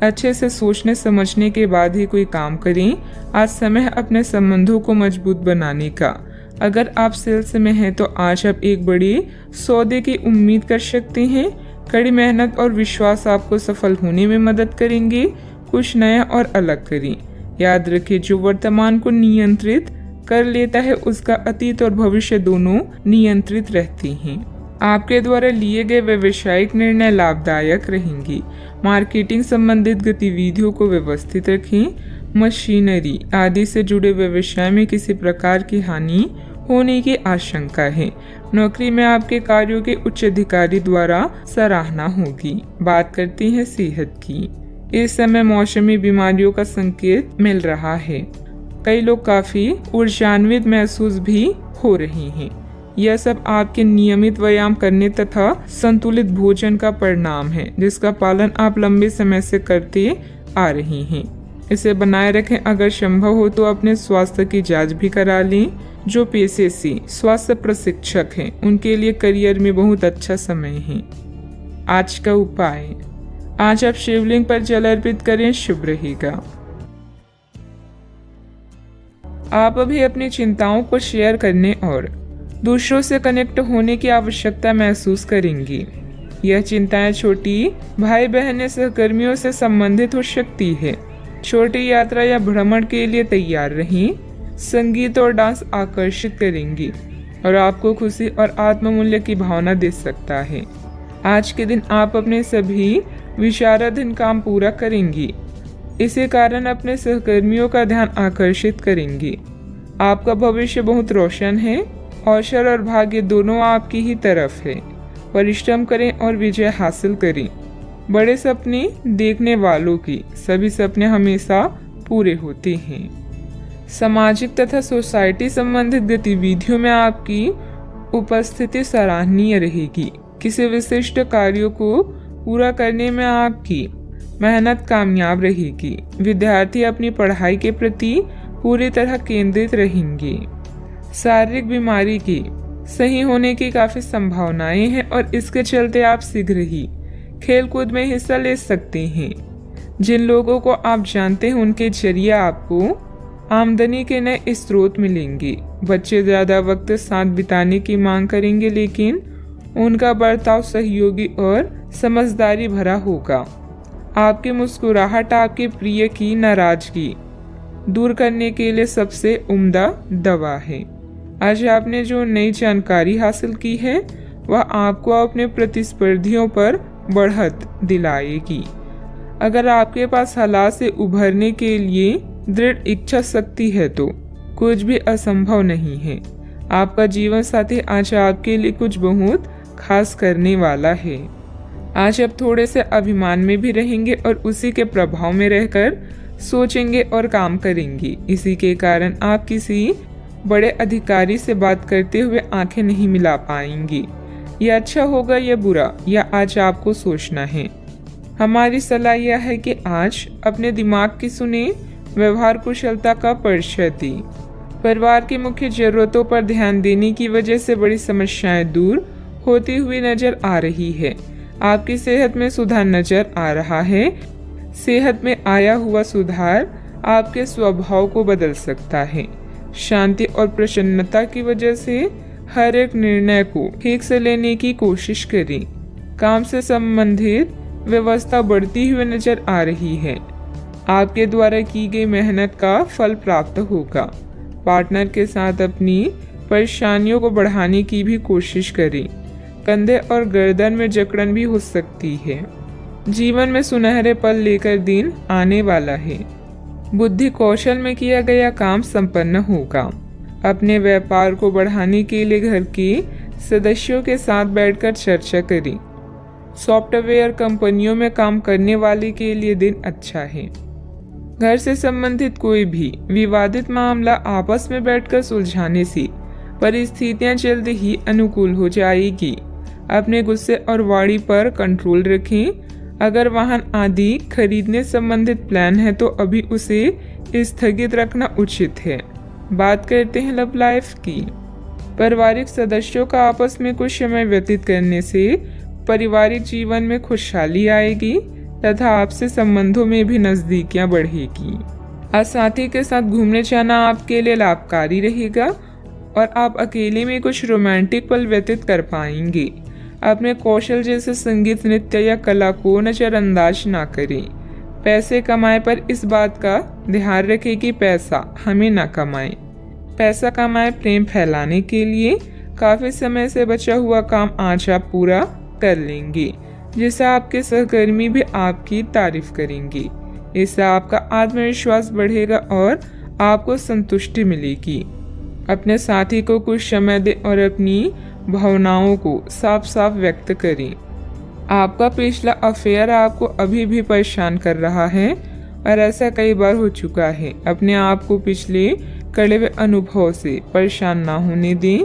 अच्छे से सोचने समझने के बाद ही कोई काम करें। आज समय अपने संबंधों को मजबूत बनाने का। अगर आप सेल्स में हैं तो आज आप एक बड़ी सौदे की उम्मीद कर सकते हैं। कड़ी मेहनत और विश्वास आपको सफल होने में मदद करेंगे। कुछ नया और अलग करें। याद रखें, जो वर्तमान को नियंत्रित कर लेता है उसका अतीत और भविष्य दोनों नियंत्रित रहते हैं। आपके द्वारा लिए गए व्यवसायिक निर्णय लाभदायक रहेंगे। मार्केटिंग संबंधित गतिविधियों को व्यवस्थित रखें। मशीनरी आदि से जुड़े व्यवसाय में किसी प्रकार की हानि होने की आशंका है। नौकरी में आपके कार्यों के उच्च अधिकारी द्वारा सराहना होगी। बात करते हैं सेहत की। इस समय मौसमी बीमारियों का संकेत मिल रहा है। कई लोग काफी ऊर्जान्वित महसूस भी हो रहे हैं। यह सब आपके नियमित व्यायाम करने तथा संतुलित भोजन का परिणाम है, जिसका पालन आप लंबे समय से करते आ रहे हैं। इसे बनाए रखें। अगर संभव हो तो अपने स्वास्थ्य की जांच भी करा लें। जो पेशे से स्वास्थ्य प्रशिक्षक हैं उनके लिए करियर में बहुत अच्छा समय है। आज का उपाय, आज आप शिवलिंग पर जल अर्पित करें, शुभ रहेगा। आप अभी अपनी चिंताओं को शेयर करने और दूसरों से कनेक्ट होने की आवश्यकता महसूस करेंगी। यह चिंताएं छोटी भाई बहन या सहकर्मियों से संबंधित हो सकती है। छोटी यात्रा या भ्रमण के लिए तैयार रहें। संगीत और डांस आकर्षित करेंगी और आपको खुशी और आत्ममूल्य की भावना दे सकता है। आज के दिन आप अपने सभी विचाराधीन काम पूरा करेंगी। इसी कारण अपने सहकर्मियों का ध्यान आकर्षित करेंगे। आपका भविष्य बहुत रोशन है। अवसर और भाग्य दोनों आपकी ही तरफ है। परिश्रम करें और विजय हासिल करें। बड़े सपने देखने वालों की सभी सपने हमेशा पूरे होते हैं। सामाजिक तथा सोसाइटी संबंधित गतिविधियों में आपकी उपस्थिति सराहनीय रहेगी। किसी विशिष्ट कार्यों को पूरा करने में आपकी मेहनत कामयाब रहेगी। विद्यार्थी अपनी पढ़ाई के प्रति पूरी तरह केंद्रित रहेंगे। शारीरिक बीमारी की सही होने की काफी संभावनाएं हैं और इसके चलते आप शीघ्र ही खेल कूद में हिस्सा ले सकते हैं। जिन लोगों को आप जानते हैं उनके जरिए आपको आमदनी के नए स्रोत मिलेंगे। बच्चे ज्यादा वक्त साथ बिताने की मांग करेंगे, लेकिन उनका बर्ताव सहयोगी और समझदारी भरा होगा। आपकी मुस्कुराहट आपके प्रिय की नाराजगी दूर करने के लिए सबसे उम्दा दवा है। आज आपने जो नई जानकारी हासिल की है वह आपको अपने प्रतिस्पर्धियों पर बढ़त दिलाएगी। अगर आपके पास हालात से उभरने के लिए दृढ़ इच्छा शक्ति है तो कुछ भी असंभव नहीं है। आपका जीवन साथी आज आपके लिए कुछ बहुत खास करने वाला है। आज आप थोड़े से अभिमान में भी रहेंगे और उसी के प्रभाव में रहकर सोचेंगे और काम करेंगे। इसी के कारण आप किसी बड़े अधिकारी से बात करते हुए आंखें नहीं मिला पाएंगी। यह अच्छा होगा या बुरा, यह आज आपको सोचना है। हमारी सलाह यह है कि आज अपने दिमाग की सुने, व्यवहार कुशलता का परिचय दें। परिवार की मुख्य जरूरतों पर ध्यान देने की वजह से बड़ी समस्याएं दूर होती हुई नजर आ रही है। आपकी सेहत में सुधार नजर आ रहा है। सेहत में आया हुआ सुधार आपके स्वभाव को बदल सकता है। शांति और प्रसन्नता की वजह से हर एक निर्णय को ठीक से लेने की कोशिश करें। काम से संबंधित व्यवस्था बढ़ती हुई नजर आ रही है। आपके द्वारा की गई मेहनत का फल प्राप्त होगा। पार्टनर के साथ अपनी परेशानियों को बढ़ाने की भी कोशिश करें। कंधे और गर्दन में जकड़न भी हो सकती है। जीवन में सुनहरे पल लेकर दिन आने वाला है। बुद्धि कौशल में किया गया काम संपन्न होगा। अपने व्यापार को बढ़ाने के लिए घर के सदस्यों के साथ बैठकर चर्चा करें। सॉफ्टवेयर कंपनियों में काम करने वाले के लिए दिन अच्छा है। घर से संबंधित कोई भी विवादित मामला आपस में बैठकर सुलझाने से परिस्थितियां जल्द ही अनुकूल हो जाएगी। अपने गुस्से और वाणी पर कंट्रोल रखें। अगर वाहन आदि खरीदने संबंधित प्लान है तो अभी उसे स्थगित रखना उचित है। बात करते हैं लव लाइफ की। पारिवारिक सदस्यों का आपस में कुछ समय व्यतीत करने से पारिवारिक जीवन में खुशहाली आएगी तथा आपसे संबंधों में भी नजदीकियां बढ़ेगी। आज साथी के साथ घूमने जाना आपके लिए लाभकारी रहेगा और आप अकेले में कुछ रोमांटिक पल व्यतीत कर पाएंगे। अपने कौशल जैसे संगीत, नृत्य या कला को नजरअंदाज ना करें। पैसे कमाए पर इस बात का ध्यान रखें कि पैसा हमें ना कमाए। पैसा कमाए प्रेम फैलाने के लिए काफी समय से बचा हुआ काम आज आप पूरा कर लेंगे, जिससे आपके सहकर्मी भी आपकी तारीफ करेंगे। इससे आपका आत्मविश्वास बढ़ेगा और आपको संतुष्टि मिलेगी। अपने साथी को कुछ समय दें और अपनी भावनाओं को साफ साफ व्यक्त करें। आपका पिछला अफेयर आपको अभी भी परेशान कर रहा है और ऐसा कई बार हो चुका है। अपने आप को पिछले कड़वे अनुभव से परेशान ना होने दें।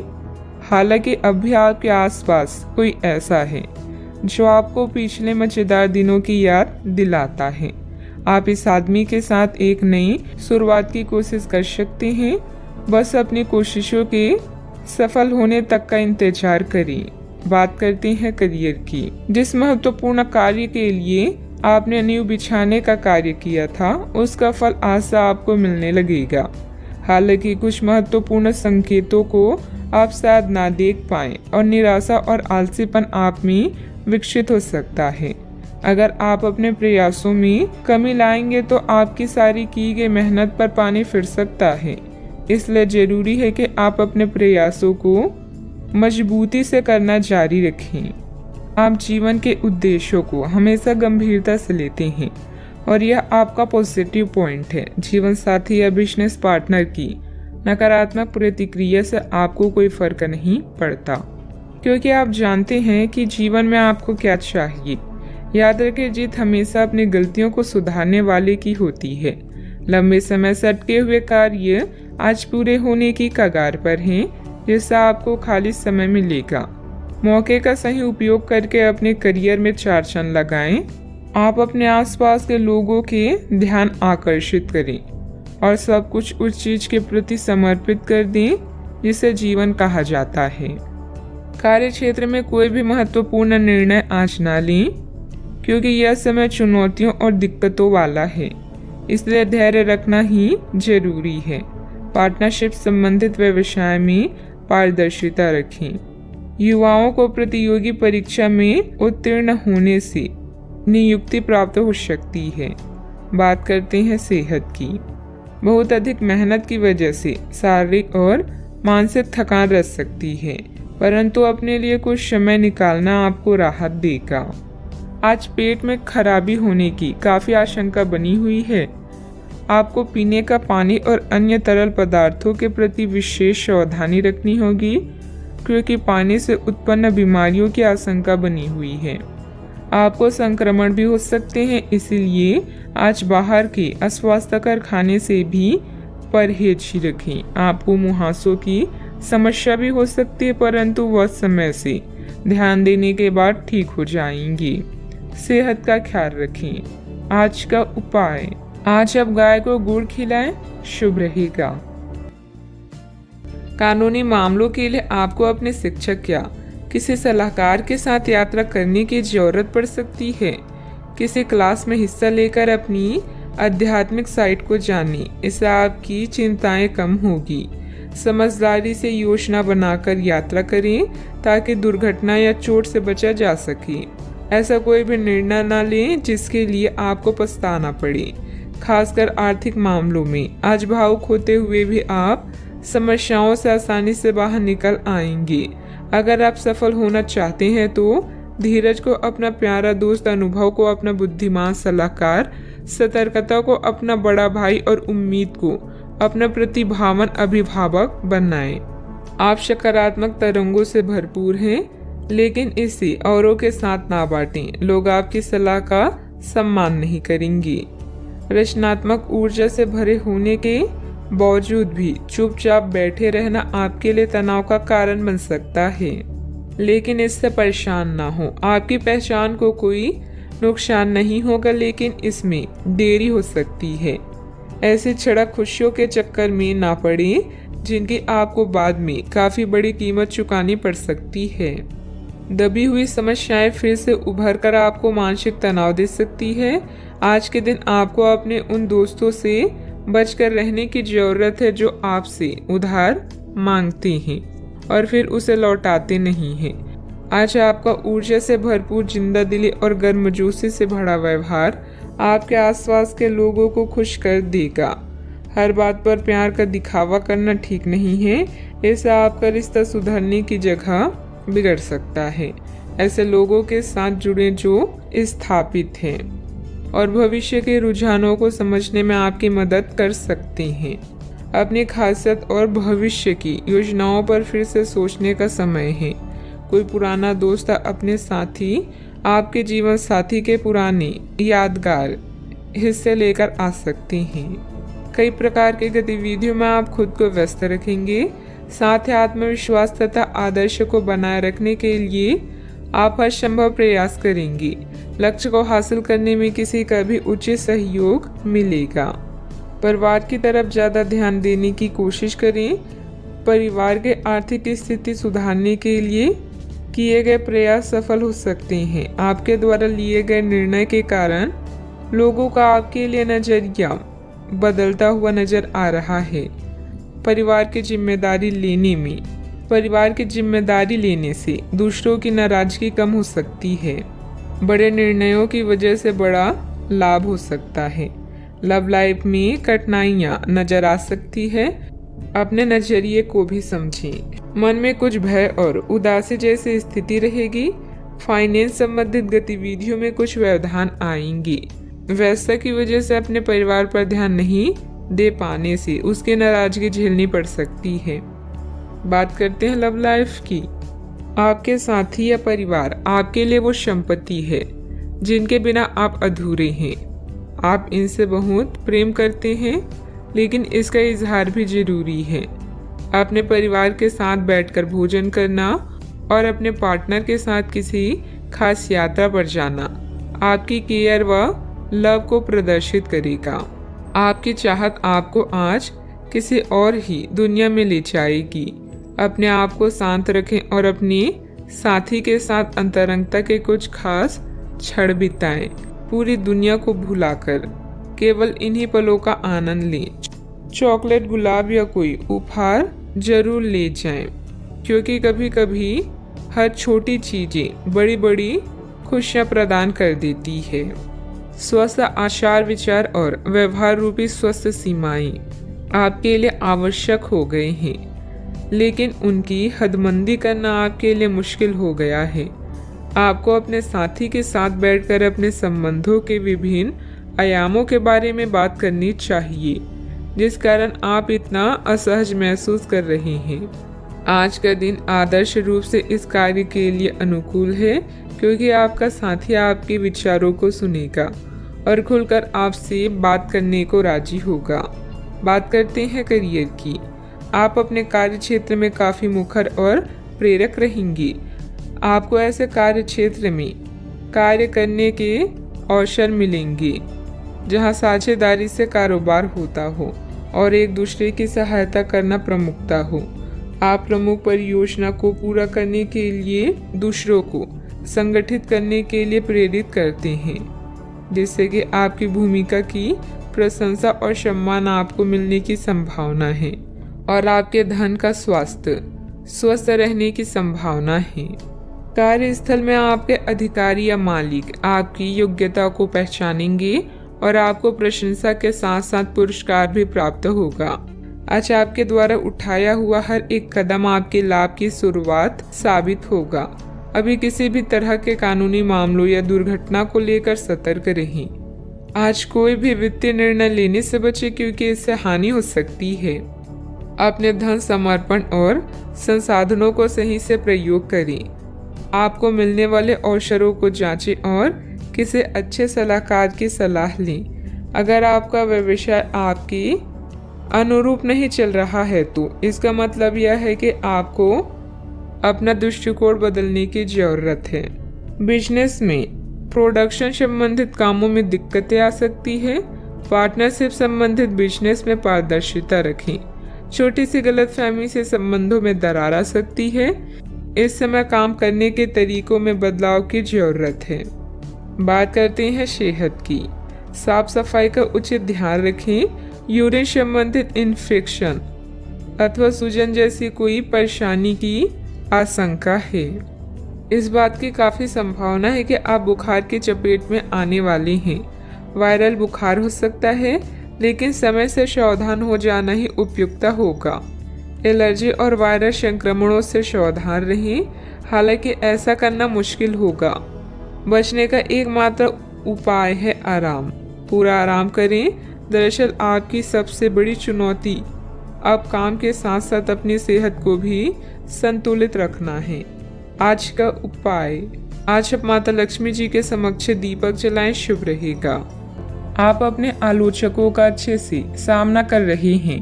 हालांकि अब भी आपके आसपास कोई ऐसा है जो आपको पिछले मजेदार दिनों की याद दिलाता है। आप इस आदमी के साथ एक नई शुरुआत की कोशिश कर सकते हैं। बस अपनी कोशिशों के सफल होने तक का इंतजार करें। बात करते हैं करियर की। जिस महत्वपूर्ण कार्य के लिए आपने नींव बिछाने का कार्य किया था, उसका फल आज से आपको मिलने लगेगा। हालांकि कुछ महत्वपूर्ण संकेतों को आप शायद ना देख पाएं और निराशा और आलसीपन आप में विकसित हो सकता है। अगर आप अपने प्रयासों में कमी लाएंगे तो आपकी सारी की गई मेहनत पर पानी फिर सकता है। इसलिए जरूरी है कि आप अपने प्रयासों को मजबूती से करना जारी रखें। आप जीवन के उद्देश्यों को हमेशा गंभीरता से लेते हैं और यह आपका पॉजिटिव पॉइंट है। जीवन साथी या बिजनेस पार्टनर की नकारात्मक प्रतिक्रिया से आपको कोई फर्क नहीं पड़ता, क्योंकि आप जानते हैं कि जीवन में आपको क्या चाहिए। याद रखें, जीत हमेशा अपनी गलतियों को सुधारने वाले की होती है। लंबे समय से अटके हुए कार्य आज पूरे होने की कगार पर हैं, जिससे आपको खाली समय मिलेगा। मौके का सही उपयोग करके अपने करियर में 4 चांद लगाएं। आप अपने आसपास के लोगों के ध्यान आकर्षित करें और सब कुछ उस चीज के प्रति समर्पित कर दें जिसे जीवन कहा जाता है। कार्य क्षेत्र में कोई भी महत्वपूर्ण निर्णय आज ना लें, क्योंकि यह समय चुनौतियों और दिक्कतों वाला है। इसलिए धैर्य रखना ही जरूरी है। पार्टनरशिप संबंधित व्यवसाय में पारदर्शिता रखें। युवाओं को प्रतियोगी परीक्षा में उत्तीर्ण होने से नियुक्ति प्राप्त हो सकती है। बात करते हैं सेहत की। बहुत अधिक मेहनत की वजह से शारीरिक और मानसिक थकान रह सकती है, परंतु अपने लिए कुछ समय निकालना आपको राहत देगा। आज पेट में खराबी होने की काफी आशंका बनी हुई है। आपको पीने का पानी और अन्य तरल पदार्थों के प्रति विशेष सावधानी रखनी होगी, क्योंकि पानी से उत्पन्न बीमारियों की आशंका बनी हुई है। आपको संक्रमण भी हो सकते हैं, इसीलिए आज बाहर के अस्वास्थ्यकर खाने से भी परहेज ही रखें। आपको मुहासों की समस्या भी हो सकती है, परंतु वह समय से ध्यान देने के बाद ठीक हो जाएंगी। सेहत का ख्याल रखें। आज का उपाय, आज आप गाय को गुड़ खिलाएं, शुभ रहेगा। कानूनी मामलों के लिए आपको अपने शिक्षक या किसी सलाहकार के साथ यात्रा करने की जरूरत पड़ सकती है। किसी क्लास में हिस्सा लेकर अपनी आध्यात्मिक साइट को जानें, इससे आपकी चिंताएं कम होगी। समझदारी से योजना बनाकर यात्रा करें ताकि दुर्घटना या चोट से बचा जा सके। ऐसा कोई भी निर्णय न लें जिसके लिए आपको पछताना पड़े, खासकर आर्थिक मामलों में। आज भावुक होते हुए भी आप समस्याओं से आसानी से बाहर निकल आएंगे। अगर आप सफल होना चाहते हैं तो धीरज को अपना प्यारा दोस्त, अनुभव को अपना बुद्धिमान सलाहकार, सतर्कता को अपना बड़ा भाई और उम्मीद को अपना प्रतिभावान अभिभावक बनाएं। आप सकारात्मक तरंगों से भरपूर हैं, लेकिन इसे औरों के साथ ना बांटें। लोग आपकी सलाह का सम्मान नहीं करेंगे। रचनात्मक ऊर्जा से भरे होने के बावजूद भी चुपचाप बैठे रहना आपके लिए तनाव का कारण बन सकता है, लेकिन इससे परेशान ना हो। आपकी पहचान को कोई नुकसान नहीं होगा, लेकिन इसमें देरी हो सकती है। ऐसी क्षणिक खुशियों के चक्कर में ना पड़े जिनकी आपको बाद में काफी बड़ी कीमत चुकानी पड़ सकती है। दबी हुई समस्याएं फिर से उभर कर आपको मानसिक तनाव दे सकती है। आज के दिन आपको अपने उन दोस्तों से बचकर रहने की जरूरत है जो आपसे उधार मांगते हैं और फिर उसे लौटाते नहीं हैं। आज आपका ऊर्जा से भरपूर, जिंदा दिली और गर्मजोशी से भरा व्यवहार आपके आसपास के लोगों को खुश कर देगा। हर बात पर प्यार का दिखावा करना ठीक नहीं है, इससे आपका रिश्ता सुधरने की जगह बिगड़ सकता है। ऐसे लोगों के साथ जुड़े जो स्थापित हैं और भविष्य के रुझानों को समझने में आपकी मदद कर सकते हैं। अपनी खासियत और भविष्य की योजनाओं पर फिर से सोचने का समय है। कोई पुराना दोस्त अपने साथी आपके जीवन साथी के पुराने यादगार हिस्से लेकर आ सकते हैं। कई प्रकार की गतिविधियों में आप खुद को व्यस्त रखेंगे। साथ ही आत्मविश्वास तथा आदर्श को बनाए रखने के लिए आप हर संभव प्रयास करेंगे। लक्ष्य को हासिल करने में किसी का भी उचित सहयोग मिलेगा। परिवार की तरफ ज्यादा ध्यान देने की कोशिश करें। परिवार के आर्थिक स्थिति सुधारने के लिए किए गए प्रयास सफल हो सकते हैं। आपके द्वारा लिए गए निर्णय के कारण लोगों का आपके लिए नजरिया बदलता हुआ नजर आ रहा है। परिवार की जिम्मेदारी लेने से दूसरों की नाराजगी कम हो सकती है। बड़े निर्णयों की वजह से बड़ा लाभ हो सकता है। लव लाइफ में कठिनाइयां नजर आ सकती है। अपने नजरिए को भी समझें। मन में कुछ भय और उदासी जैसी स्थिति रहेगी। फाइनेंस संबंधित गतिविधियों में कुछ व्यवधान आएंगे। व्यस्तता की वजह से अपने परिवार पर ध्यान नहीं दे पाने से उसकी नाराजगी झेलनी पड़ सकती है। बात करते हैं लव लाइफ की। आपके साथी या परिवार आपके लिए वो संपत्ति है जिनके बिना आप अधूरे हैं। आप इनसे बहुत प्रेम करते हैं, लेकिन इसका इजहार भी जरूरी है। अपने परिवार के साथ बैठकर भोजन करना और अपने पार्टनर के साथ किसी खास यात्रा पर जाना आपकी केयर व लव को प्रदर्शित करेगा। आपकी चाहत आपको आज किसी और ही दुनिया में ले जाएगी। अपने आप को शांत रखें और अपने साथी के साथ अंतरंगता के कुछ खास क्षण बिताएं। पूरी दुनिया को भुलाकर केवल इन्हीं पलों का आनंद लें। चॉकलेट, गुलाब या कोई उपहार जरूर ले जाएं, क्योंकि कभी कभी हर छोटी चीजें बड़ी बड़ी खुशियां प्रदान कर देती है। स्वस्थ आचार विचार और व्यवहार रूपी स्वस्थ सीमाएं आपके लिए आवश्यक हो गए हैं, लेकिन उनकी हदबंदी करना आपके लिए मुश्किल हो गया है। आपको अपने साथी के साथ बैठकर अपने संबंधों के विभिन्न आयामों के बारे में बात करनी चाहिए, जिस कारण आप इतना असहज महसूस कर रहे हैं। आज का दिन आदर्श रूप से इस कार्य के लिए अनुकूल है, क्योंकि आपका साथी आपके विचारों को सुनेगा और खुलकर आपसे बात करने को राजी होगा। बात करते हैं करियर की। आप अपने कार्य क्षेत्र में काफी मुखर और प्रेरक रहेंगे। आपको ऐसे कार्य क्षेत्र में कार्य करने के अवसर मिलेंगे जहां साझेदारी से कारोबार होता हो और एक दूसरे की सहायता करना प्रमुखता हो। आप प्रमुख परियोजना को पूरा करने के लिए दूसरों को संगठित करने के लिए प्रेरित करते हैं, जिससे कि आपकी भूमिका की प्रशंसा और सम्मान आपको मिलने की संभावना है और आपके धन का स्वास्थ्य स्वस्थ रहने की संभावना है। कार्यस्थल में आपके अधिकारी या मालिक आपकी योग्यता को पहचानेंगे और आपको प्रशंसा के साथ साथ पुरस्कार भी प्राप्त होगा। आज आपके द्वारा उठाया हुआ हर एक कदम आपके लाभ की शुरुआत साबित होगा। अभी किसी भी तरह के कानूनी मामलों या दुर्घटना को लेकर सतर्क रहें। आज कोई भी वित्तीय निर्णय लेने से बचे क्योंकि इससे हानि हो सकती है। अपने धन समर्पण और संसाधनों को सही से प्रयोग करें। आपको मिलने वाले अवसरों को जांचें और किसी अच्छे सलाहकार की सलाह लें। अगर आपका व्यवसाय आपकी अनुरूप नहीं चल रहा है तो इसका मतलब यह है कि आपको अपना दृष्टिकोण बदलने की जरूरत है। बिजनेस में प्रोडक्शन संबंधित कामों में दिक्कतें आ सकती है। पार्टनरशिप संबंधित बिजनेस में पारदर्शिता रखें। छोटी सी गलतफहमी से संबंधों में दरार आ सकती है। इस समय काम करने के तरीकों में बदलाव की जरूरत है। बात करते हैं सेहत की। साफ सफाई का उचित ध्यान रखें। यूरिन संबंधित इन्फेक्शन अथवा सूजन जैसी कोई परेशानी की आशंका है। इस बात की काफी संभावना है कि आप बुखार की चपेट में आने वाले हैं। वायरल बुखार हो सकता है, लेकिन समय से सावधान हो जाना ही उपयुक्त होगा। एलर्जी और वायरस संक्रमणों से सावधान रहें, हालांकि ऐसा करना मुश्किल होगा। बचने का एकमात्र उपाय है आराम। पूरा आराम करें। दरअसल आपकी सबसे बड़ी चुनौती अब काम के साथ साथ अपनी सेहत को भी संतुलित रखना है। आज का उपाय, आज आप माता लक्ष्मी जी के समक्ष दीपक जलाएं, शुभ रहेगा। आप अपने आलोचकों का अच्छे से सामना कर रहे हैं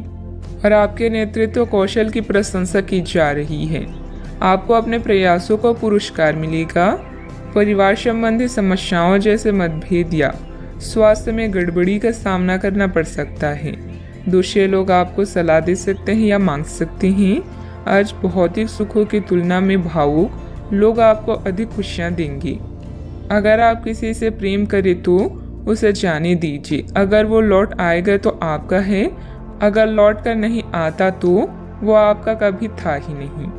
और आपके नेतृत्व कौशल की प्रशंसा की जा रही है। आपको अपने प्रयासों को पुरस्कार मिलेगा। परिवार संबंधी समस्याओं जैसे मतभेद या स्वास्थ्य में गड़बड़ी का सामना करना पड़ सकता है। दूसरे लोग आपको सलाह दे सकते हैं या मांग सकते हैं। आज भौतिक सुखों की तुलना में भावुक लोग आपको अधिक खुशियां देंगे। अगर आप किसी से प्रेम करें तो उसे जाने दीजिए। अगर वो लौट आएगा तो आपका है, अगर लौट कर नहीं आता तो वो आपका कभी था ही नहीं।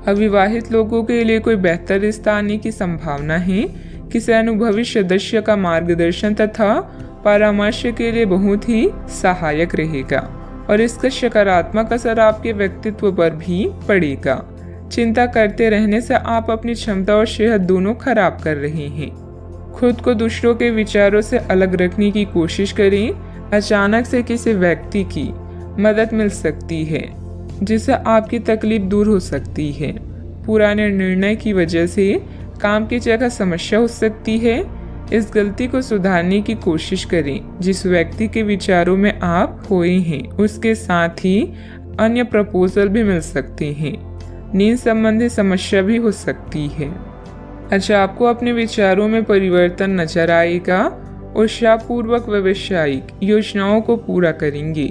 अविवाहित लोगों के लिए कोई बेहतर रिश्ता आने की संभावना है। किसी अनुभवी सदस्य का मार्गदर्शन तथा परामर्श के लिए बहुत ही सहायक रहेगा और इसका सकारात्मक असर आपके व्यक्तित्व पर भी पड़ेगा। चिंता करते रहने से आप अपनी क्षमता और सेहत दोनों खराब कर रहे हैं। खुद को दूसरों के विचारों से अलग रखने की कोशिश करें। अचानक से किसी व्यक्ति की मदद मिल सकती है जिससे आपकी तकलीफ दूर हो सकती है। पुराने निर्णय की वजह से काम की जगह समस्या हो सकती है। इस गलती को सुधारने की कोशिश करें। जिस व्यक्ति के विचारों में आप खोए हैं उसके साथ ही अन्य प्रपोजल भी मिल सकते हैं। नींद संबंधी समस्या भी हो सकती है। अच्छा, आपको अपने विचारों में परिवर्तन नजर आएगा। उत्साहपूर्वक व्यावसायिक योजनाओं को पूरा करेंगे।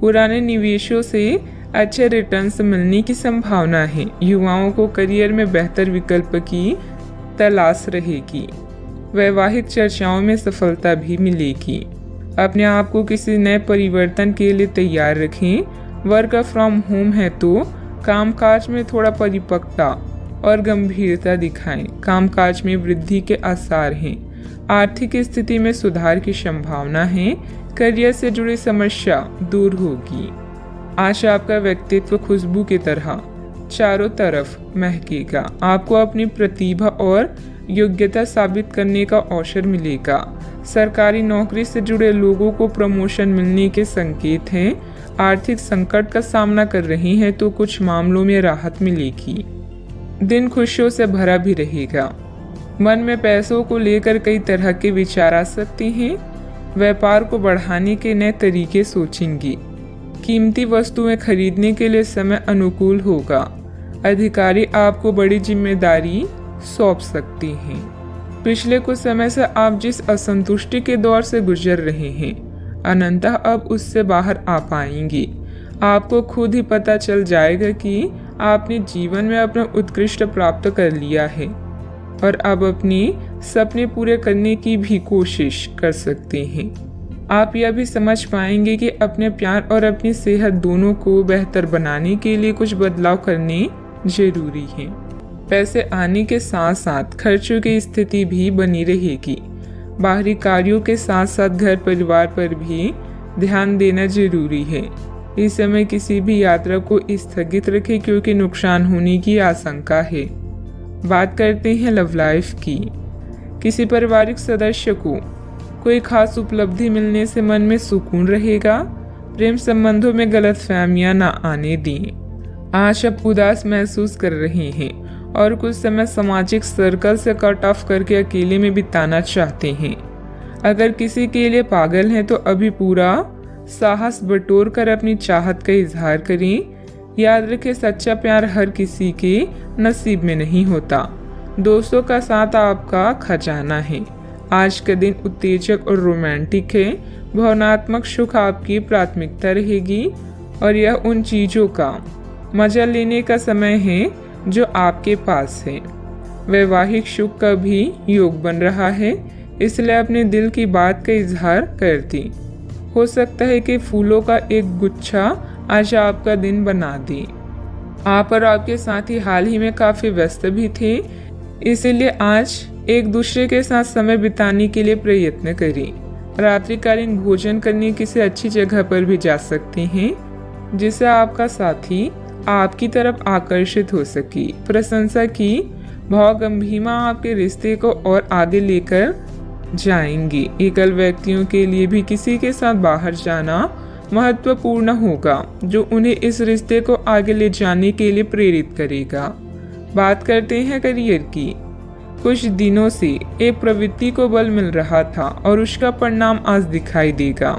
पुराने निवेशों से अच्छे रिटर्न्स मिलने की संभावना है। युवाओं को करियर में बेहतर विकल्प की तलाश रहेगी। वैवाहिक चर्चाओं में सफलता भी मिलेगी। अपने आप को किसी नए परिवर्तन के लिए तैयार रखें। वर्क फ्रॉम होम है तो कामकाज में थोड़ा परिपक्वता और गंभीरता दिखाएं। कामकाज में वृद्धि के आसार हैं। आर्थिक स्थिति में सुधार की संभावना है। करियर से जुड़ी समस्या दूर होगी। आज आपका व्यक्तित्व खुशबू की तरह चारों तरफ महकेगा। आपको अपनी प्रतिभा और योग्यता साबित करने का अवसर मिलेगा। सरकारी नौकरी से जुड़े लोगों को प्रमोशन मिलने के संकेत हैं। आर्थिक संकट का सामना कर रहे हैं तो कुछ मामलों में राहत मिलेगी। दिन खुशियों से भरा भी रहेगा। मन में पैसों को लेकर कई तरह के विचार आ सकते हैं। व्यापार को बढ़ाने के नए तरीके सोचेंगे। कीमती वस्तुएं खरीदने के लिए समय अनुकूल होगा। अधिकारी आपको बड़ी जिम्मेदारी सौंप सकते हैं। पिछले कुछ समय से आप जिस असंतुष्टि के दौर से गुजर रहे हैं, अनंतः अब उससे बाहर आ पाएंगे। आपको खुद ही पता चल जाएगा कि आपने जीवन में अपना उत्कृष्ट प्राप्त कर लिया है और अब अपने सपने पूरे करने की भी कोशिश कर सकते हैं। आप यह भी समझ पाएंगे कि अपने प्यार और अपनी सेहत दोनों को बेहतर बनाने के लिए कुछ बदलाव करने जरूरी है। पैसे आने के साथ साथ खर्चों की स्थिति भी बनी रहेगी। बाहरी कार्यों के साथ साथ घर परिवार पर भी ध्यान देना जरूरी है। इस समय किसी भी यात्रा को स्थगित रखें क्योंकि नुकसान होने की आशंका है। बात करते हैं लव लाइफ की। किसी पारिवारिक सदस्य को कोई खास उपलब्धि मिलने से मन में सुकून रहेगा। प्रेम संबंधों में गलतफहमियां ना आने दें। आज आप उदास महसूस कर रहे हैं और कुछ समय सामाजिक सर्कल से कट ऑफ करके अकेले में बिताना चाहते हैं। अगर किसी के लिए पागल हैं तो अभी पूरा साहस बटोर कर अपनी चाहत का इजहार करें। याद रखें, सच्चा प्यार हर किसी के नसीब में नहीं होता। दोस्तों का साथ आपका खजाना है। आज का दिन उत्तेजक और रोमांटिक है। भावनात्मक सुख आपकी प्राथमिकता रहेगी और यह उन चीजों का मजा लेने का समय है जो आपके पास है। वैवाहिक सुख का भी योग बन रहा है, इसलिए अपने दिल की बात का इजहार कर दी। हो सकता है कि फूलों का एक गुच्छा आज आपका दिन बना दे। आप और आपके साथी हाल ही में काफी व्यस्त भी थे, इसीलिए आज एक दूसरे के साथ समय बिताने के लिए प्रयत्न करें। रात्रिकालीन भोजन करने किसी अच्छी जगह पर भी जा सकते हैं जिससे आपका साथी आपकी तरफ आकर्षित हो सके। प्रशंसा की भावगंभीरता आपके रिश्ते को और आगे लेकर जाएंगे। एकल व्यक्तियों के लिए भी किसी के साथ बाहर जाना महत्वपूर्ण होगा जो उन्हें इस रिश्ते को आगे ले जाने के लिए प्रेरित करेगा। बात करते हैं करियर की। कुछ दिनों से एक प्रवृत्ति को बल मिल रहा था और उसका परिणाम आज दिखाई देगा।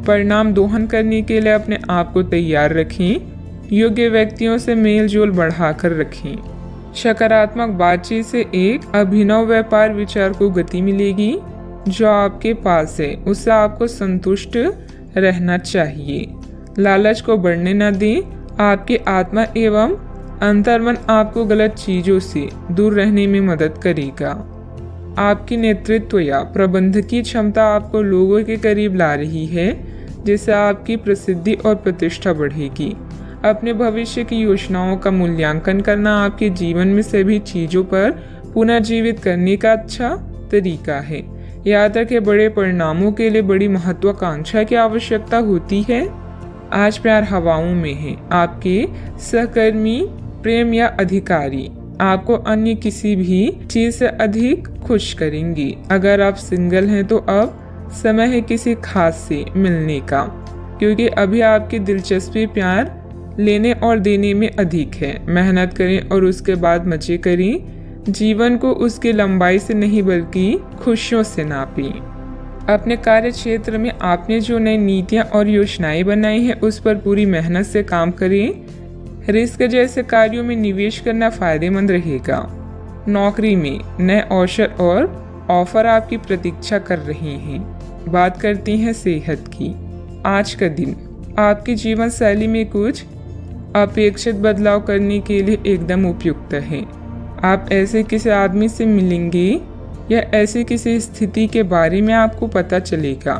परिणाम दोहन करने के लिए अपने आप को तैयार रखें। योग्य व्यक्तियों से मेल जोल बढ़ाकर रखें। सकारात्मक बातचीत से एक अभिनव व्यापार विचार को गति मिलेगी। जो आपके पास है उससे आपको संतुष्ट रहना चाहिए। लालच को बढ़ने न दें। आपकी आत्मा एवं अंतर्मन आपको गलत चीजों से दूर रहने में मदद करेगा। आपकी नेतृत्व या प्रबंधकीय क्षमता आपको लोगों के करीब ला रही है, जिससे आपकी प्रसिद्धि और प्रतिष्ठा बढ़ेगी। अपने भविष्य की योजनाओं का मूल्यांकन करना आपके जीवन में सभी चीजों पर पुनर्जीवित करने का अच्छा तरीका है। याद रखें, बड़े परिणामों के लिए बड़ी महत्वाकांक्षा की आवश्यकता होती है। आज प्यार हवाओं में है। आपके सहकर्मी, प्रेम या अधिकारी आपको अन्य किसी भी चीज से अधिक खुश करेंगी। अगर आप सिंगल हैं तो अब समय है किसी खास से मिलने का, क्योंकि अभी आपकी दिलचस्पी प्यार लेने और देने में अधिक है। मेहनत करें और उसके बाद मजे करें। जीवन को उसकी लंबाई से नहीं बल्कि खुशियों से नापें। अपने कार्य क्षेत्र में आपने जो नई नीतियां और योजनाएं बनाई हैं उस पर पूरी मेहनत से काम करें। रिस्क जैसे कार्यों में निवेश करना फायदेमंद रहेगा। नौकरी में नए अवसर और ऑफर आपकी प्रतीक्षा कर रहे हैं। बात करते हैं सेहत की। आज का दिन आपकी जीवन शैली में कुछ अपेक्षित बदलाव करने के लिए एकदम उपयुक्त है। आप ऐसे किसी आदमी से मिलेंगे या ऐसी किसी स्थिति के बारे में आपको पता चलेगा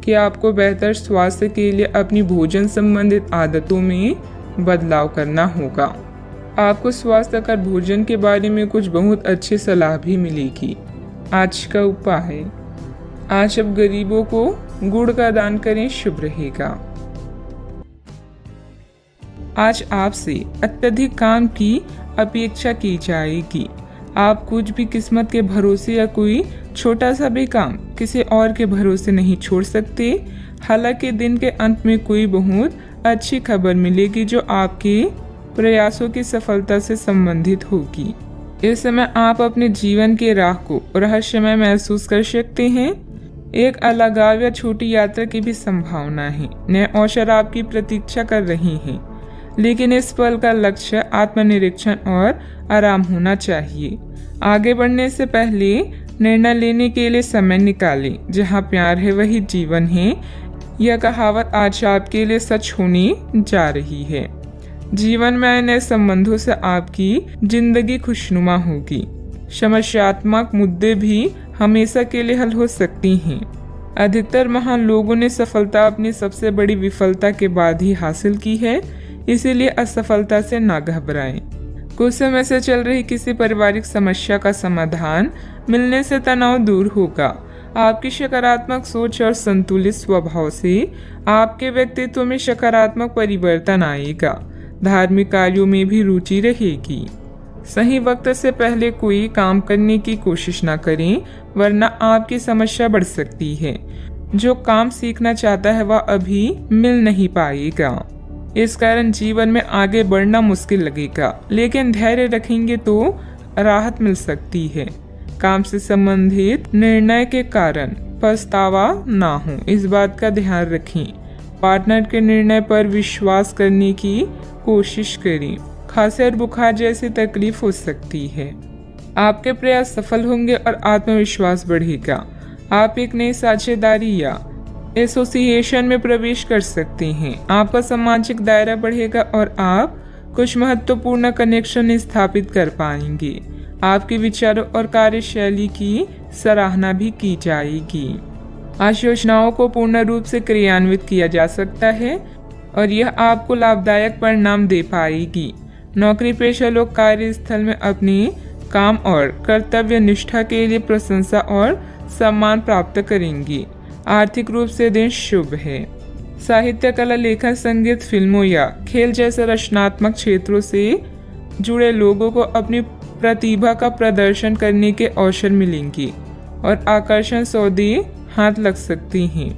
कि आपको बेहतर स्वास्थ्य के लिए अपनी भोजन संबंधित आदतों में बदलाव करना होगा। आपको स्वास्थ्यकर भोजन के बारे में कुछ बहुत अच्छी सलाह भी मिलेगी। आज का उपाय, आज आप गरीबों को गुड़ का दान करें, शुभ रहेगा। आज आपसे अत्यधिक काम की अपेक्षा की जाएगी। आप कुछ भी किस्मत के भरोसे या कोई छोटा सा भी काम किसी और के भरोसे नहीं छोड़ सकते। हालांकि दिन के अंत में कोई बहुत अच्छी खबर मिलेगी जो आपके प्रयासों की सफलता से संबंधित होगी। इस समय आप अपने जीवन के राह को रहस्यमय महसूस कर सकते हैं। एक अलगाव या छोटी यात्रा की भी संभावना है। नए अवसर आपकी प्रतीक्षा कर रहे हैं, लेकिन इस पल का लक्ष्य आत्मनिरीक्षण और आराम होना चाहिए। आगे बढ़ने से पहले निर्णय लेने के लिए समय निकालें। जहाँ प्यार है वही जीवन है। यह कहावत आज आपके लिए सच होने जा रही है। जीवन में नए संबंधों से आपकी जिंदगी खुशनुमा होगी। समस्यात्मक मुद्दे भी हमेशा के लिए हल हो सकती हैं। अधिकतर महान लोगों ने सफलता अपनी सबसे बड़ी विफलता के बाद ही हासिल की है, इसीलिए असफलता से ना घबराएं। कुछ समय से चल रही किसी पारिवारिक समस्या का समाधान मिलने से तनाव दूर होगा। आपकी सकारात्मक सोच और संतुलित स्वभाव से आपके व्यक्तित्व में सकारात्मक परिवर्तन आएगा। धार्मिक कार्यों में भी रुचि रहेगी। सही वक्त से पहले कोई काम करने की कोशिश ना करें, वरना आपकी समस्या बढ़ सकती है। जो काम सीखना चाहता है वह अभी मिल नहीं पाएगा। इस कारण जीवन में आगे बढ़ना मुश्किल लगेगा, लेकिन धैर्य रखेंगे तो राहत मिल सकती है। काम से संबंधित निर्णय के कारण पछतावा ना हो, इस बात का ध्यान रखें। पार्टनर के निर्णय पर विश्वास करने की कोशिश करें। खांसी और बुखार जैसी तकलीफ हो सकती है। आपके प्रयास सफल होंगे और आत्मविश्वास बढ़ेगा। आप एक नई साझेदारी या एसोसिएशन में प्रवेश कर सकते हैं। आपका सामाजिक दायरा बढ़ेगा और आप कुछ महत्वपूर्ण कनेक्शन स्थापित कर पाएंगे। आपके विचारों और कार्यशैली की सराहना भी की जाएगी। आज योजनाओं को पूर्ण रूप से क्रियान्वित किया जा सकता है और यह आपको लाभदायक परिणाम दे पाएगी। नौकरी पेशा लोग कार्यस्थल में अपने काम और कर्तव्य निष्ठा के लिए प्रशंसा और सम्मान प्राप्त करेंगे। आर्थिक रूप से दिन शुभ है। साहित्य, कला, लेखन, संगीत, फिल्मों या खेल जैसे रचनात्मक क्षेत्रों से जुड़े लोगों को अपनी प्रतिभा का प्रदर्शन करने के अवसर मिलेंगे और आकर्षण सौदे हाथ लग सकते हैं।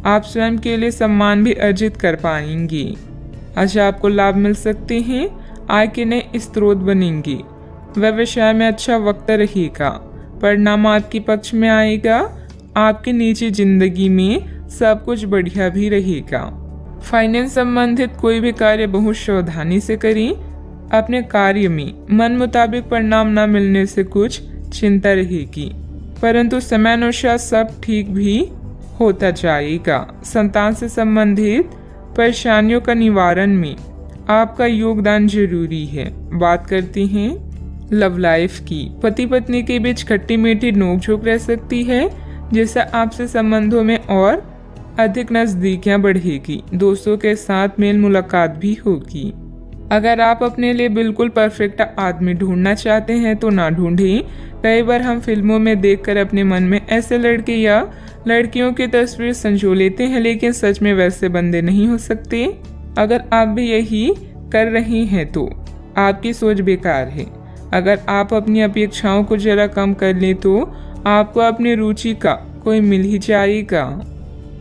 आप स्वयं के लिए सम्मान भी अर्जित कर पाएंगे। आज आपको लाभ मिल सकते हैं। आय के नए स्रोत बनेंगे। व्यवसाय में अच्छा वक्त रहेगा। परिणाम आपके पक्ष में आएगा। आपकी निजी जिंदगी में सब कुछ बढ़िया भी रहेगा। फाइनेंस संबंधित कोई भी कार्य बहुत सावधानी से करें। अपने कार्य में मन मुताबिक परिणाम न मिलने से कुछ चिंता रहेगी, परंतु समयानुसार सब ठीक भी होता जाएगा। संतान से संबंधित परेशानियों का निवारण में आपका योगदान जरूरी है। बात करते हैं लव लाइफ की। पति पत्नी के बीच खट्टी मीठी नोकझोंक रह सकती है, जिससे आपसे संबंधों में और अधिक नजदीकियां बढ़ेगी। दोस्तों के साथ मेल मुलाकात भी होगी। अगर आप अपने लिए बिल्कुल परफेक्ट आदमी ढूंढना चाहते हैं तो ना ढूंढें। कई बार हम फिल्मों में देखकर अपने मन में ऐसे लड़के या लड़कियों की तस्वीर संजो लेते हैं, लेकिन सच में वैसे बंदे नहीं हो सकते। अगर आप भी यही कर रहे हैं तो आपकी सोच बेकार है। अगर आप अपनी अपेक्षाओं को जरा कम कर लें तो आपको अपनी रुचि का कोई मिल ही जाएगा।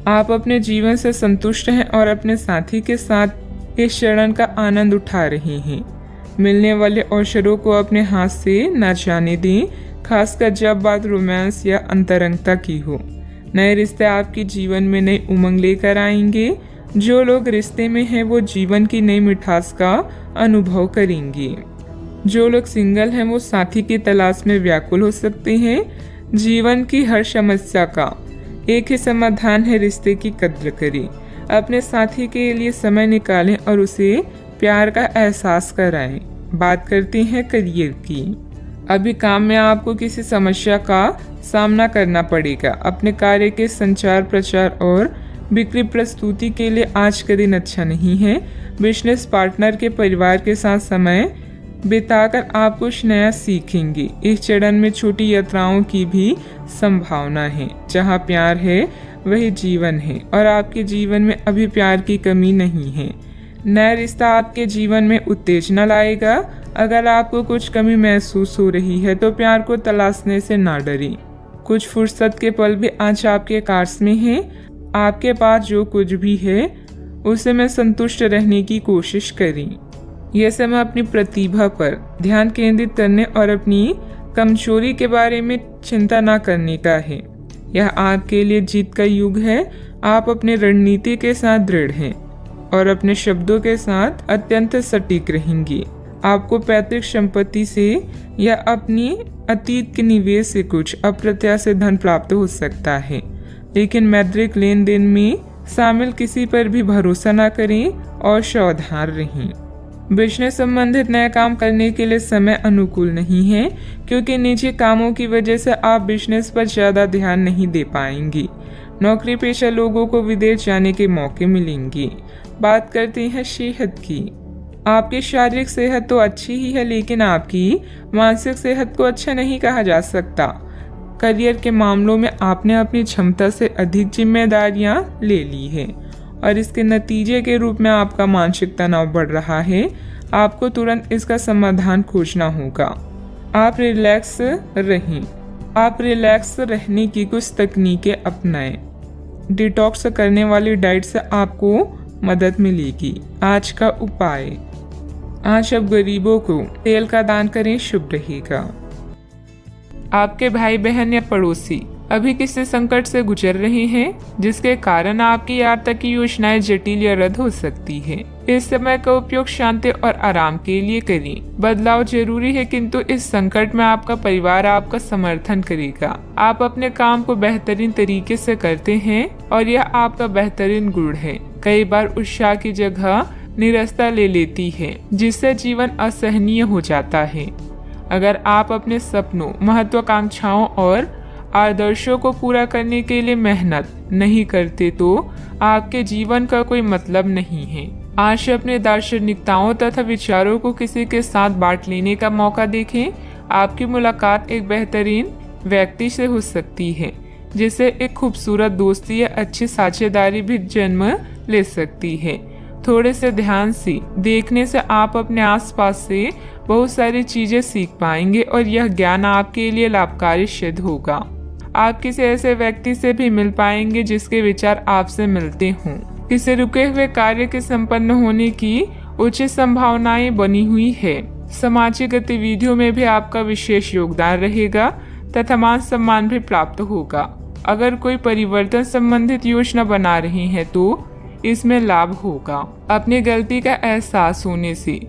आप अपने जीवन से संतुष्ट हैं और अपने साथी के साथ इस क्षण का आनंद उठा रहे हैं। मिलने वाले अवसरों को अपने हाथ से न जाने दें, खासकर जब बात रोमांस या अंतरंगता की हो। नए रिश्ते आपके जीवन में नई उमंग लेकर आएंगे। जो लोग रिश्ते में हैं वो जीवन की नई मिठास का अनुभव करेंगे। जो लोग सिंगल हैं वो साथी की तलाश में व्याकुल हो सकते हैं। जीवन की हर समस्या का एक ही समाधान है, रिश्ते की कद्र करें। अपने साथी के लिए समय निकालें और उसे प्यार का एहसास कराएं। बात करते हैं करियर की। अभी काम में आपको किसी समस्या का सामना करना पड़ेगा। अपने कार्य के संचार, प्रचार और बिक्री प्रस्तुति के लिए आज का दिन अच्छा नहीं है। बिजनेस पार्टनर के परिवार के साथ समय बिताकर आप कुछ नया सीखेंगे। इस चरण में छोटी यात्राओं की भी संभावना है। जहाँ प्यार है वही जीवन है और आपके जीवन में अभी प्यार की कमी नहीं है। नया रिश्ता आपके जीवन में उत्तेजना लाएगा। अगर आपको कुछ कमी महसूस हो रही है तो प्यार को तलाशने से ना डरें। कुछ फुर्सत के पल भी आज आपके कार्स में हैं। आपके पास जो कुछ भी है उसे में संतुष्ट रहने की कोशिश करें। यह समय अपनी प्रतिभा पर ध्यान केंद्रित करने और अपनी कमजोरी के बारे में चिंता न करने का है। यह आपके लिए जीत का युग है। आप अपनी रणनीति के साथ दृढ़ हैं और अपने शब्दों के साथ अत्यंत सटीक रहेंगे। आपको पैतृक संपत्ति से या अपनी अतीत के निवेश से कुछ अप्रत्याशित धन प्राप्त हो सकता है, लेकिन मौद्रिक लेन देन में शामिल किसी पर भी भरोसा न करें और सावधान रहें। बिजनेस संबंधित नया काम करने के लिए समय अनुकूल नहीं है, क्योंकि निजी कामों की वजह से आप बिजनेस पर ज्यादा ध्यान नहीं दे पाएंगे। नौकरी पेशा लोगों को विदेश जाने के मौके मिलेंगे। बात करते हैं सेहत की। आपकी शारीरिक सेहत तो अच्छी ही है, लेकिन आपकी मानसिक सेहत को अच्छा नहीं कहा जा सकता। करियर के मामलों में आपने अपनी क्षमता से अधिक जिम्मेदारियां ले ली है और इसके नतीजे के रूप में आपका मानसिक तनाव बढ़ रहा है। आपको तुरंत इसका समाधान खोजना होगा। आप रिलैक्स रहने की कुछ तकनीकें अपनाएं। डिटॉक्स करने वाली डाइट से आपको मदद मिलेगी। आज का उपाय, आज आप गरीबों को तेल का दान करें, शुभ रहेगा। आपके भाई बहन या पड़ोसी अभी किसी संकट से गुजर रहे हैं, जिसके कारण आपकी आर्थिक योजनाएं जटिल या रद्द हो सकती है। इस समय का उपयोग शांति और आराम के लिए करें। बदलाव जरूरी है, किंतु इस संकट में आपका परिवार आपका समर्थन करेगा। आप अपने काम को बेहतरीन तरीके से करते हैं और यह आपका बेहतरीन गुण है। कई बार उत्साह की जगह निराशा ले लेती है, जिससे जीवन असहनीय हो जाता है। अगर आप अपने सपनों, महत्वाकांक्षाओं और आदर्शों को पूरा करने के लिए मेहनत नहीं करते तो आपके जीवन का कोई मतलब नहीं है। आज अपने दार्शनिकताओं तथा विचारों को किसी के साथ बांट लेने का मौका देखें। आपकी मुलाकात एक बेहतरीन व्यक्ति से हो सकती है, जिससे एक खूबसूरत दोस्ती या अच्छी साझेदारी भी जन्म ले सकती है। थोड़े से ध्यान से देखने से आप अपने आसपास से बहुत सारी चीजें सीख पाएंगे और यह ज्ञान आपके लिए लाभकारी सिद्ध होगा। आप किसी ऐसे व्यक्ति से भी मिल पाएंगे जिसके विचार आपसे मिलते हों। किसी रुके हुए कार्य के संपन्न होने की उचित संभावनाएं बनी हुई है। सामाजिक गतिविधियों में भी आपका विशेष योगदान रहेगा तथा मान सम्मान भी प्राप्त होगा। अगर कोई परिवर्तन संबंधित योजना बना रही है तो इसमें लाभ होगा। अपनी गलती का एहसास होने से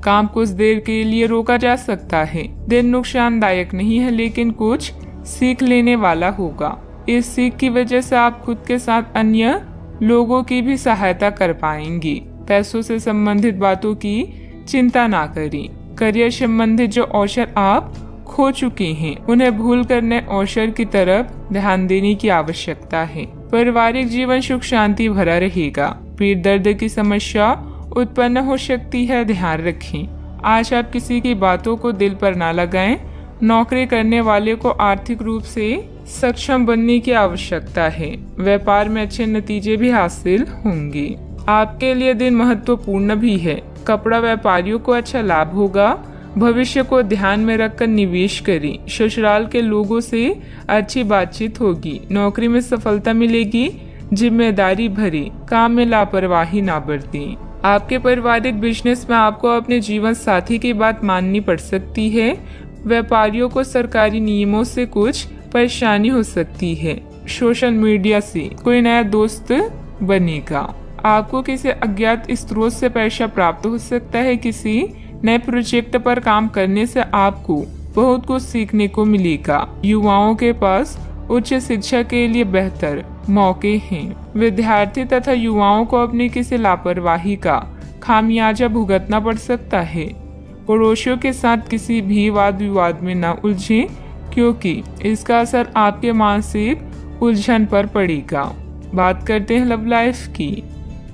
काम कुछ देर के लिए रोका जा सकता है। दिन नुकसानदायक नहीं है, लेकिन कुछ सीख लेने वाला होगा। इस सीख की वजह से आप खुद के साथ अन्य लोगों की भी सहायता कर पाएंगे। पैसों से संबंधित बातों की चिंता ना करें। करियर संबंधित जो अवसर आप खो चुके हैं, उन्हें भूल कर नए अवसर की तरफ ध्यान देने की आवश्यकता है। पारिवारिक जीवन सुख शांति भरा रहेगा। पीठ दर्द की समस्या उत्पन्न हो सकती है, ध्यान रखें। आज आप किसी की बातों को दिल पर ना लगाएं। नौकरी करने वाले को आर्थिक रूप से सक्षम बनने की आवश्यकता है। व्यापार में अच्छे नतीजे भी हासिल होंगे। आपके लिए दिन महत्वपूर्ण भी है। कपड़ा व्यापारियों को अच्छा लाभ होगा। भविष्य को ध्यान में रखकर निवेश करें। ससुराल के लोगों से अच्छी बातचीत होगी। नौकरी में सफलता मिलेगी। जिम्मेदारी भरे काम में लापरवाही ना बरतें। आपके पारिवारिक बिजनेस में आपको अपने जीवन साथी की बात माननी पड़ सकती है। व्यापारियों को सरकारी नियमों से कुछ परेशानी हो सकती है। सोशल मीडिया से कोई नया दोस्त बनेगा। आपको किसी अज्ञात स्रोत से पैसा प्राप्त हो सकता है। किसी नए प्रोजेक्ट पर काम करने से आपको बहुत कुछ सीखने को मिलेगा। युवाओं के पास उच्च शिक्षा के लिए बेहतर मौके हैं। विद्यार्थी तथा युवाओं को अपनी किसी लापरवाही का खामियाजा भुगतना पड़ सकता है। पड़ोसियों के साथ किसी भी वाद विवाद में न उलझें, क्योंकि इसका असर आपके मानसिक उलझन पर पड़ेगा। बात करते हैं लव लाइफ की।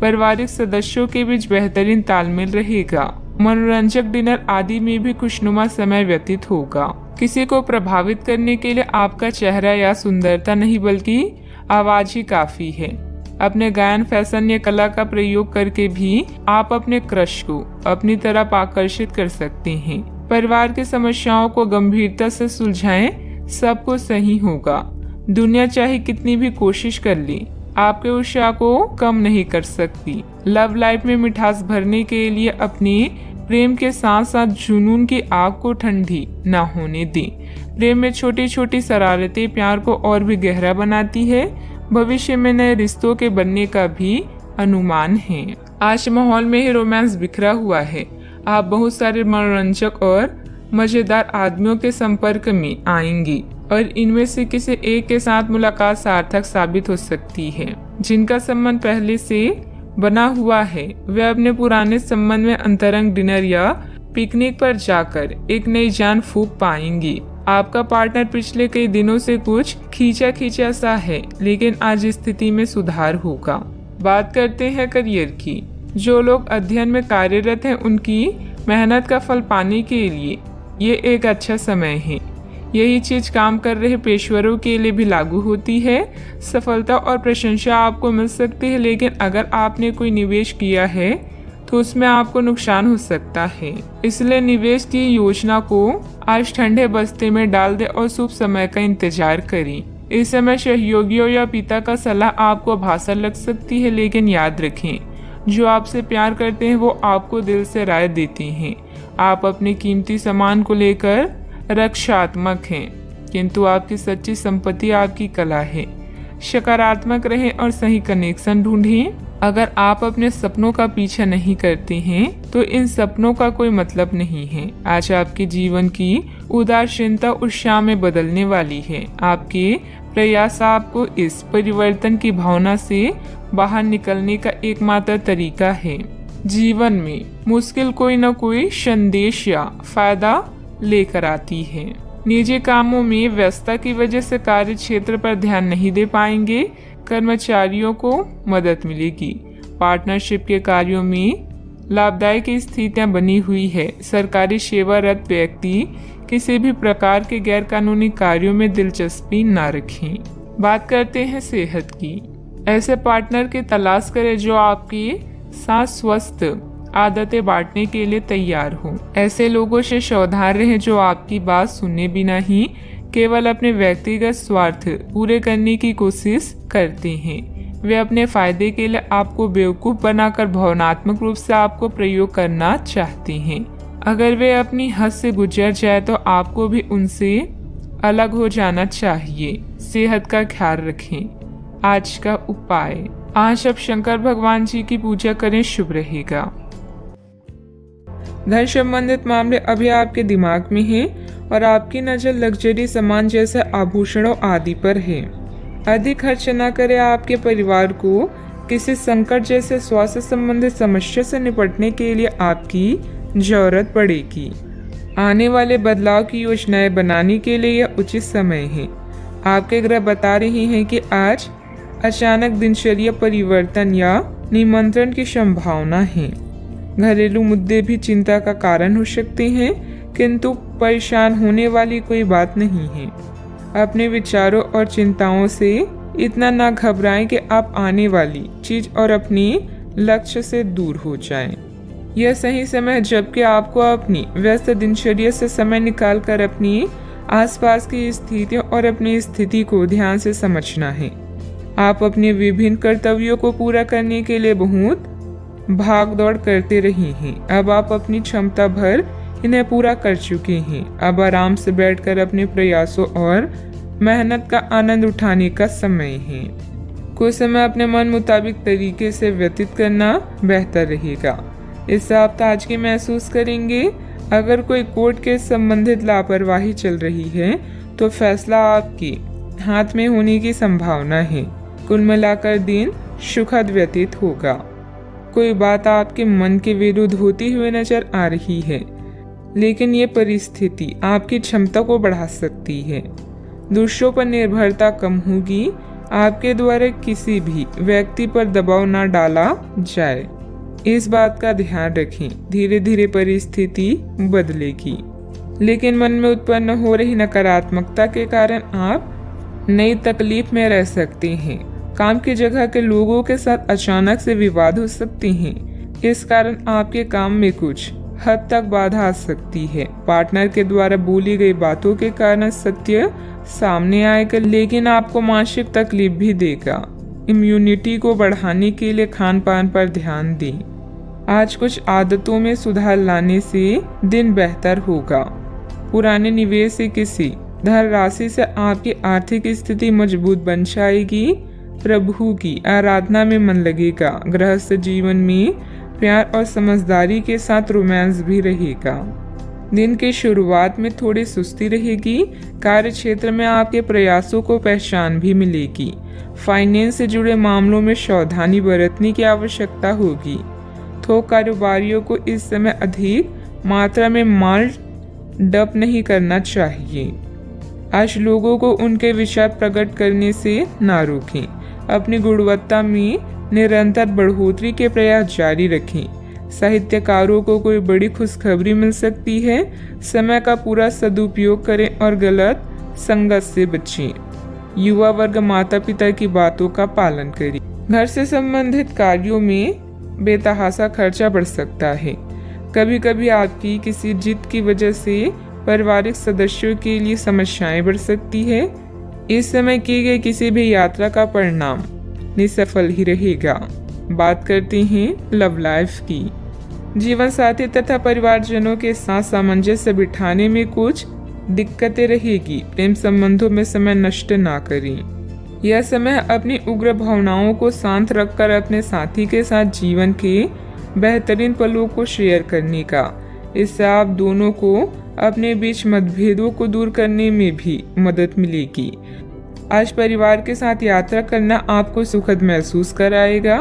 पारिवारिक सदस्यों के बीच बेहतरीन तालमेल रहेगा। मनोरंजक डिनर आदि में भी खुशनुमा समय व्यतीत होगा। किसी को प्रभावित करने के लिए आपका चेहरा या सुंदरता नहीं, बल्कि आवाज ही काफी है। अपने गायन, फैशन या कला का प्रयोग करके भी आप अपने क्रश को अपनी तरफ आकर्षित कर सकते हैं। परिवार की समस्याओं को गंभीरता से सुलझाएं, सब कुछ सही होगा। दुनिया चाहे कितनी भी कोशिश कर ले, आपके उत्साह को कम नहीं कर सकती। लव लाइफ में मिठास भरने के लिए अपने प्रेम के साथ साथ जुनून की आग को ठंडी न होने दें। प्रेम में छोटी छोटी शरारतें प्यार को और भी गहरा बनाती है। भविष्य में नए रिश्तों के बनने का भी अनुमान है। आज माहौल में ही रोमांस बिखरा हुआ है। आप बहुत सारे मनोरंजक और मजेदार आदमियों के संपर्क में आएंगी और इनमें से किसी एक के साथ मुलाकात सार्थक साबित हो सकती है। जिनका संबंध पहले से बना हुआ है, वे अपने पुराने संबंध में अंतरंग डिनर या पिकनिक पर जाकर एक नई जान फूंक पाएंगी। आपका पार्टनर पिछले कई दिनों से कुछ खींचा खींचा सा है, लेकिन आज स्थिति में सुधार होगा। बात करते हैं करियर की। जो लोग अध्ययन में कार्यरत हैं, उनकी मेहनत का फल पाने के लिए ये एक अच्छा समय है। यही चीज काम कर रहे पेशेवरों के लिए भी लागू होती है। सफलता और प्रशंसा आपको मिल सकती है, लेकिन अगर आपने कोई निवेश किया है तो उसमें आपको नुकसान हो सकता है। इसलिए निवेश की योजना को आज ठंडे बस्ते में डाल दें और शुभ समय का इंतजार करें। इस समय सहयोगियों या पिता का सलाह आपको भाषा लग सकती है, लेकिन याद रखें, जो आपसे प्यार करते हैं वो आपको दिल से राय देते हैं। आप अपने कीमती सामान को लेकर रक्षात्मक हैं, किंतु आपकी सच्ची संपत्ति आपकी कला है। सकारात्मक रहें और सही कनेक्शन ढूंढें। अगर आप अपने सपनों का पीछा नहीं करते हैं तो इन सपनों का कोई मतलब नहीं है। आज आपके जीवन की उदासीनता उत्साह में बदलने वाली है। आपके प्रयास आपको इस परिवर्तन की भावना से बाहर निकलने का एकमात्र तरीका है। जीवन में मुश्किल कोई न कोई संदेश या फायदा लेकर आती है। निजी कामों में व्यस्तता की वजह से कार्य क्षेत्र पर ध्यान नहीं दे पाएंगे। कर्मचारियों को मदद मिलेगी। पार्टनरशिप के कार्यों में लाभदायक स्थितियां बनी हुई है। सरकारी सेवारत व्यक्ति किसी भी प्रकार के गैर कानूनी कार्यों में दिलचस्पी न रखें। बात करते हैं सेहत की। ऐसे पार्टनर की तलाश करें जो आपके साथ स्वस्थ आदतें बांटने के लिए तैयार हो। ऐसे लोगों से सावधान रहें जो आपकी बात सुने बिना ही केवल अपने व्यक्तिगत स्वार्थ पूरे करने की कोशिश करते हैं। वे अपने फायदे के लिए आपको बेवकूफ बनाकर भावनात्मक रूप से आपको प्रयोग करना चाहते हैं। अगर वे अपनी हद से गुजर जाए तो आपको भी उनसे अलग हो जाना चाहिए। सेहत का ख्याल रखें। आज का उपाय, आज आप शंकर भगवान जी की पूजा करें, शुभ रहेगा। धन संबंधित मामले अभी आपके दिमाग में हैं और आपकी नजर लग्जरी सामान जैसे आभूषणों आदि पर है। अधिक खर्च न करें। आपके परिवार को किसी संकट जैसे स्वास्थ्य संबंधित समस्या से निपटने के लिए आपकी जरूरत पड़ेगी। आने वाले बदलाव की योजनाएं बनाने के लिए यह उचित समय है। आपके ग्रह बता रहे हैं कि आज अचानक दिनचर्या परिवर्तन या निमंत्रण की संभावना है। घरेलू मुद्दे भी चिंता का कारण हो सकते हैं, किंतु परेशान होने वाली कोई बात नहीं है। अपने विचारों और चिंताओं से इतना ना घबराएं कि आप आने वाली चीज और अपने लक्ष्य से दूर हो जाएं। यह सही समय है जबकि आपको अपनी व्यस्त दिनचर्या से समय निकालकर अपनी आसपास की स्थितियों और अपनी स्थिति को ध्यान से समझना है। आप अपने विभिन्न कर्तव्यों को पूरा करने के लिए बहुत भाग दौड़ करते रहे हैं। अब आप अपनी क्षमता भर इन्हें पूरा कर चुके हैं। अब आराम से बैठकर अपने प्रयासों और मेहनत का आनंद उठाने का समय है। कुछ समय अपने मन मुताबिक तरीके से व्यतीत करना बेहतर रहेगा। इससे आप ताजगी महसूस करेंगे। अगर कोई कोर्ट के संबंधित लापरवाही चल रही है तो फैसला आपके हाथ में होने की संभावना है। कुल मिलाकर दिन सुखद व्यतीत होगा। कोई बात आपके मन के विरुद्ध होती हुई नजर आ रही है, लेकिन ये परिस्थिति आपकी क्षमता को बढ़ा सकती है। दूसरों पर निर्भरता कम होगी। आपके द्वारा किसी भी व्यक्ति पर दबाव न डाला जाए, इस बात का ध्यान रखें। धीरे धीरे परिस्थिति बदलेगी, लेकिन मन में उत्पन्न हो रही नकारात्मकता के कारण आप नई तकलीफ में रह सकते हैं। काम की जगह के लोगों के साथ अचानक से विवाद हो सकते हैं। इस कारण आपके काम में कुछ हद तक बाधा आ सकती है। पार्टनर के द्वारा बोली गई बातों के कारण सत्य सामने आएगा, लेकिन आपको मानसिक तकलीफ भी देगा। इम्यूनिटी को बढ़ाने के लिए खान पान पर ध्यान दें। आज कुछ आदतों में सुधार लाने से दिन बेहतर होगा। पुराने निवेश से किसी धन राशि से आपकी आर्थिक स्थिति मजबूत बन जाएगी। प्रभु की आराधना में मन लगेगा। गृहस्थ जीवन में प्यार और समझदारी के साथ रोमांस भी रहेगा। दिन की शुरुआत में थोड़ी सुस्ती रहेगी। कार्य क्षेत्र में आपके प्रयासों को पहचान भी मिलेगी। फाइनेंस से जुड़े मामलों में सावधानी बरतने की आवश्यकता होगी। थोक कारोबारियों को इस समय अधिक मात्रा में माल डंप नहीं करना चाहिए। आज लोगों को उनके विचार प्रकट करने से ना रोकें। अपनी गुणवत्ता में निरंतर बढ़ोतरी के प्रयास जारी रखें। साहित्यकारों को कोई बड़ी खुशखबरी मिल सकती है। समय का पूरा सदुपयोग करें और गलत संगत से बचें। युवा वर्ग माता पिता की बातों का पालन करें। घर से संबंधित कार्यों में बेतहाशा खर्चा बढ़ सकता है। कभी कभी आपकी किसी जिद की वजह से पारिवारिक सदस्यों के लिए समस्याएं बढ़ सकती है। इस समय की गई किसी भी यात्रा का परिणाम निसफल ही रहेगा। बात करते हैं लव लाइफ की। जीवन साथी तथा परिवारजनों के साथ सामंजस्य बिठाने में कुछ दिक्कतें रहेगी। प्रेम संबंधों में समय नष्ट ना करें। यह समय अपनी उग्र भावनाओं को शांत रखकर अपने साथी के साथ जीवन के बेहतरीन पलों को शेयर करने का। इससे आप दोनों को अपने बीच मतभेदों को दूर करने में भी मदद मिलेगी। आज परिवार के साथ यात्रा करना आपको सुखद महसूस कराएगा।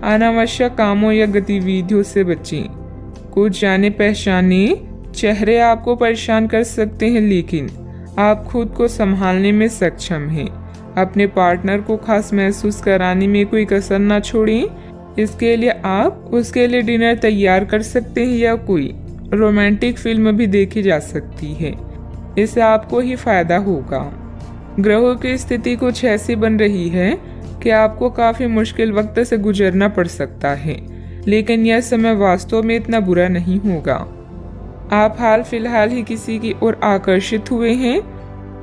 अनावश्यक कामों या गतिविधियों से बचें। कुछ जाने पहचाने चेहरे आपको परेशान कर सकते हैं, लेकिन आप खुद को संभालने में सक्षम हैं। अपने पार्टनर को खास महसूस कराने में कोई कसर ना छोड़ें। इसके लिए आप उसके लिए डिनर तैयार कर सकते हैं या कोई रोमांटिक फिल्म भी देखी जा सकती है। इससे आपको ही फायदा होगा। ग्रहों की स्थिति कुछ ऐसी बन रही है कि आपको काफी मुश्किल वक्त से गुजरना पड़ सकता है, लेकिन यह समय वास्तव में इतना बुरा नहीं होगा। आप हाल फिलहाल ही किसी की ओर आकर्षित हुए हैं,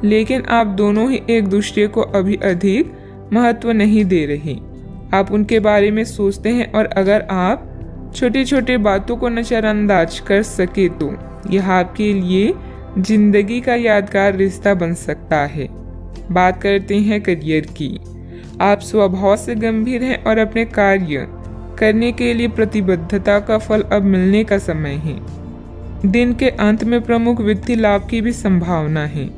लेकिन आप दोनों ही एक दूसरे को अभी अधिक महत्व नहीं दे रहे। आप उनके बारे में सोचते हैं और अगर आप छोटी छोटी बातों को नजरअंदाज कर सके तो यह आपके लिए जिंदगी का यादगार रिश्ता बन सकता है। बात करते हैं करियर की। आप स्वभाव से गंभीर हैं और अपने कार्य करने के लिए प्रतिबद्धता का फल अब मिलने का समय है। दिन के अंत में प्रमुख वित्तीय लाभ की भी संभावना है,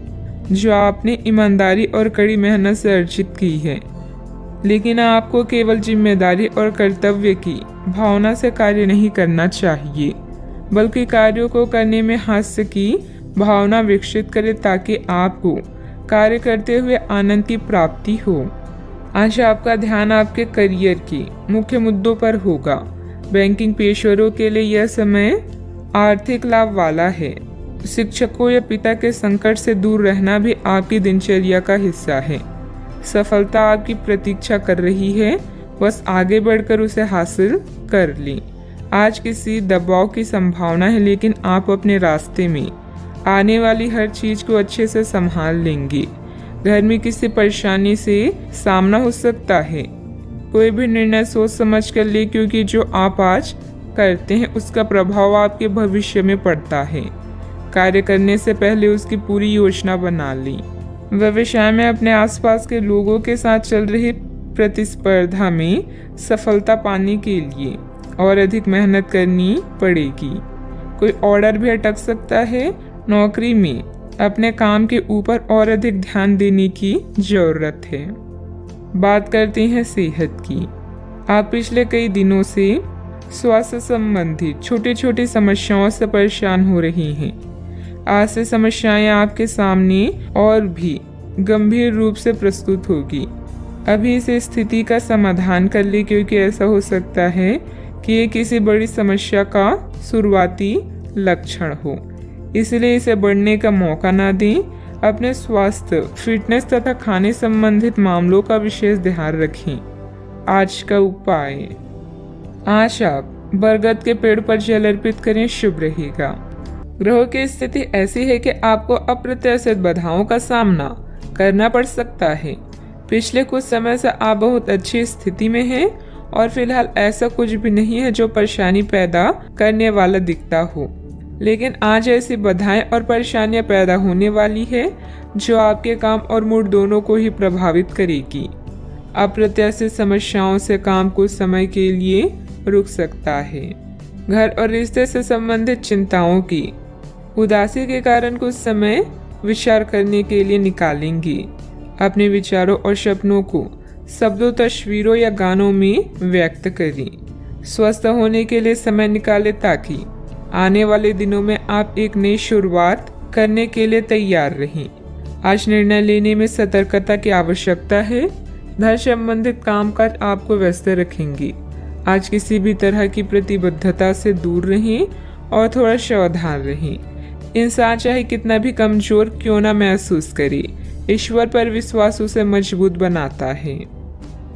जो आपने ईमानदारी और कड़ी मेहनत से अर्जित की है। लेकिन आपको केवल जिम्मेदारी और कर्तव्य की भावना से कार्य नहीं करना चाहिए, बल्कि कार्यों को करने में हास्य की भावना विकसित करें ताकि आपको कार्य करते हुए आनंद की प्राप्ति हो। आज आपका ध्यान आपके करियर के मुख्य मुद्दों पर होगा। बैंकिंग पेशेवरों के लिए यह समय आर्थिक लाभ वाला है। शिक्षकों या पिता के संकट से दूर रहना भी आपकी दिनचर्या का हिस्सा है। सफलता आपकी प्रतीक्षा कर रही है, बस आगे बढ़कर उसे हासिल कर लें। आज किसी दबाव की संभावना है, लेकिन आप अपने रास्ते में आने वाली हर चीज को अच्छे से संभाल लेंगे। घर में किसी परेशानी से सामना हो सकता है। कोई भी निर्णय सोच समझ कर ले, क्योंकि जो आप आज करते हैं उसका प्रभाव आपके भविष्य में पड़ता है। कार्य करने से पहले उसकी पूरी योजना बना लें। व्यवसाय में अपने आसपास के लोगों के साथ चल रही प्रतिस्पर्धा में सफलता पाने के लिए और अधिक मेहनत करनी पड़ेगी। कोई ऑर्डर भी अटक सकता है। नौकरी में अपने काम के ऊपर और अधिक ध्यान देने की जरूरत है। बात करते हैं सेहत की। आप पिछले कई दिनों से स्वास्थ्य संबंधी छोटी छोटी समस्याओं से परेशान हो रही हैं। आज से समस्याएं आपके सामने और भी गंभीर रूप से प्रस्तुत होगी। अभी इस स्थिति का समाधान कर ले, क्योंकि ऐसा हो सकता है कि ये किसी बड़ी समस्या का शुरुआती लक्षण हो। इसलिए इसे बढ़ने का मौका ना दें। अपने स्वास्थ्य, फिटनेस तथा खाने संबंधित मामलों का विशेष ध्यान रखें। आज का उपाय, आज आप बरगद के पेड़ पर जल अर्पित करें, शुभ रहेगा। ग्रहों की स्थिति ऐसी है कि आपको अप्रत्याशित बाधाओं का सामना करना पड़ सकता है। पिछले कुछ समय से आप बहुत अच्छी स्थिति में हैं और फिलहाल ऐसा कुछ भी नहीं है जो परेशानी पैदा करने वाला दिखता हो, लेकिन आज ऐसी बाधाएं और परेशानियां पैदा होने वाली है जो आपके काम और मूड दोनों को ही प्रभावित करेगी। अप्रत्याशित समस्याओं से काम कुछ समय के लिए रुक सकता है। घर और रिश्ते से संबंधित चिंताओं की उदासी के कारण कुछ समय विचार करने के लिए निकालेंगे। अपने विचारों और सपनों को शब्दों, तस्वीरों या गानों में व्यक्त करें। स्वस्थ होने के लिए समय निकालें ताकि आने वाले दिनों में आप एक नई शुरुआत करने के लिए तैयार रहें। आज निर्णय लेने में सतर्कता की आवश्यकता है। धन संबंधित कामकाज आपको व्यस्त रखेंगे। आज किसी भी तरह की प्रतिबद्धता से दूर रहें और थोड़ा सावधान रहें। इंसान चाहे कितना भी कमजोर क्यों ना महसूस करे, ईश्वर पर विश्वास उसे मजबूत बनाता है।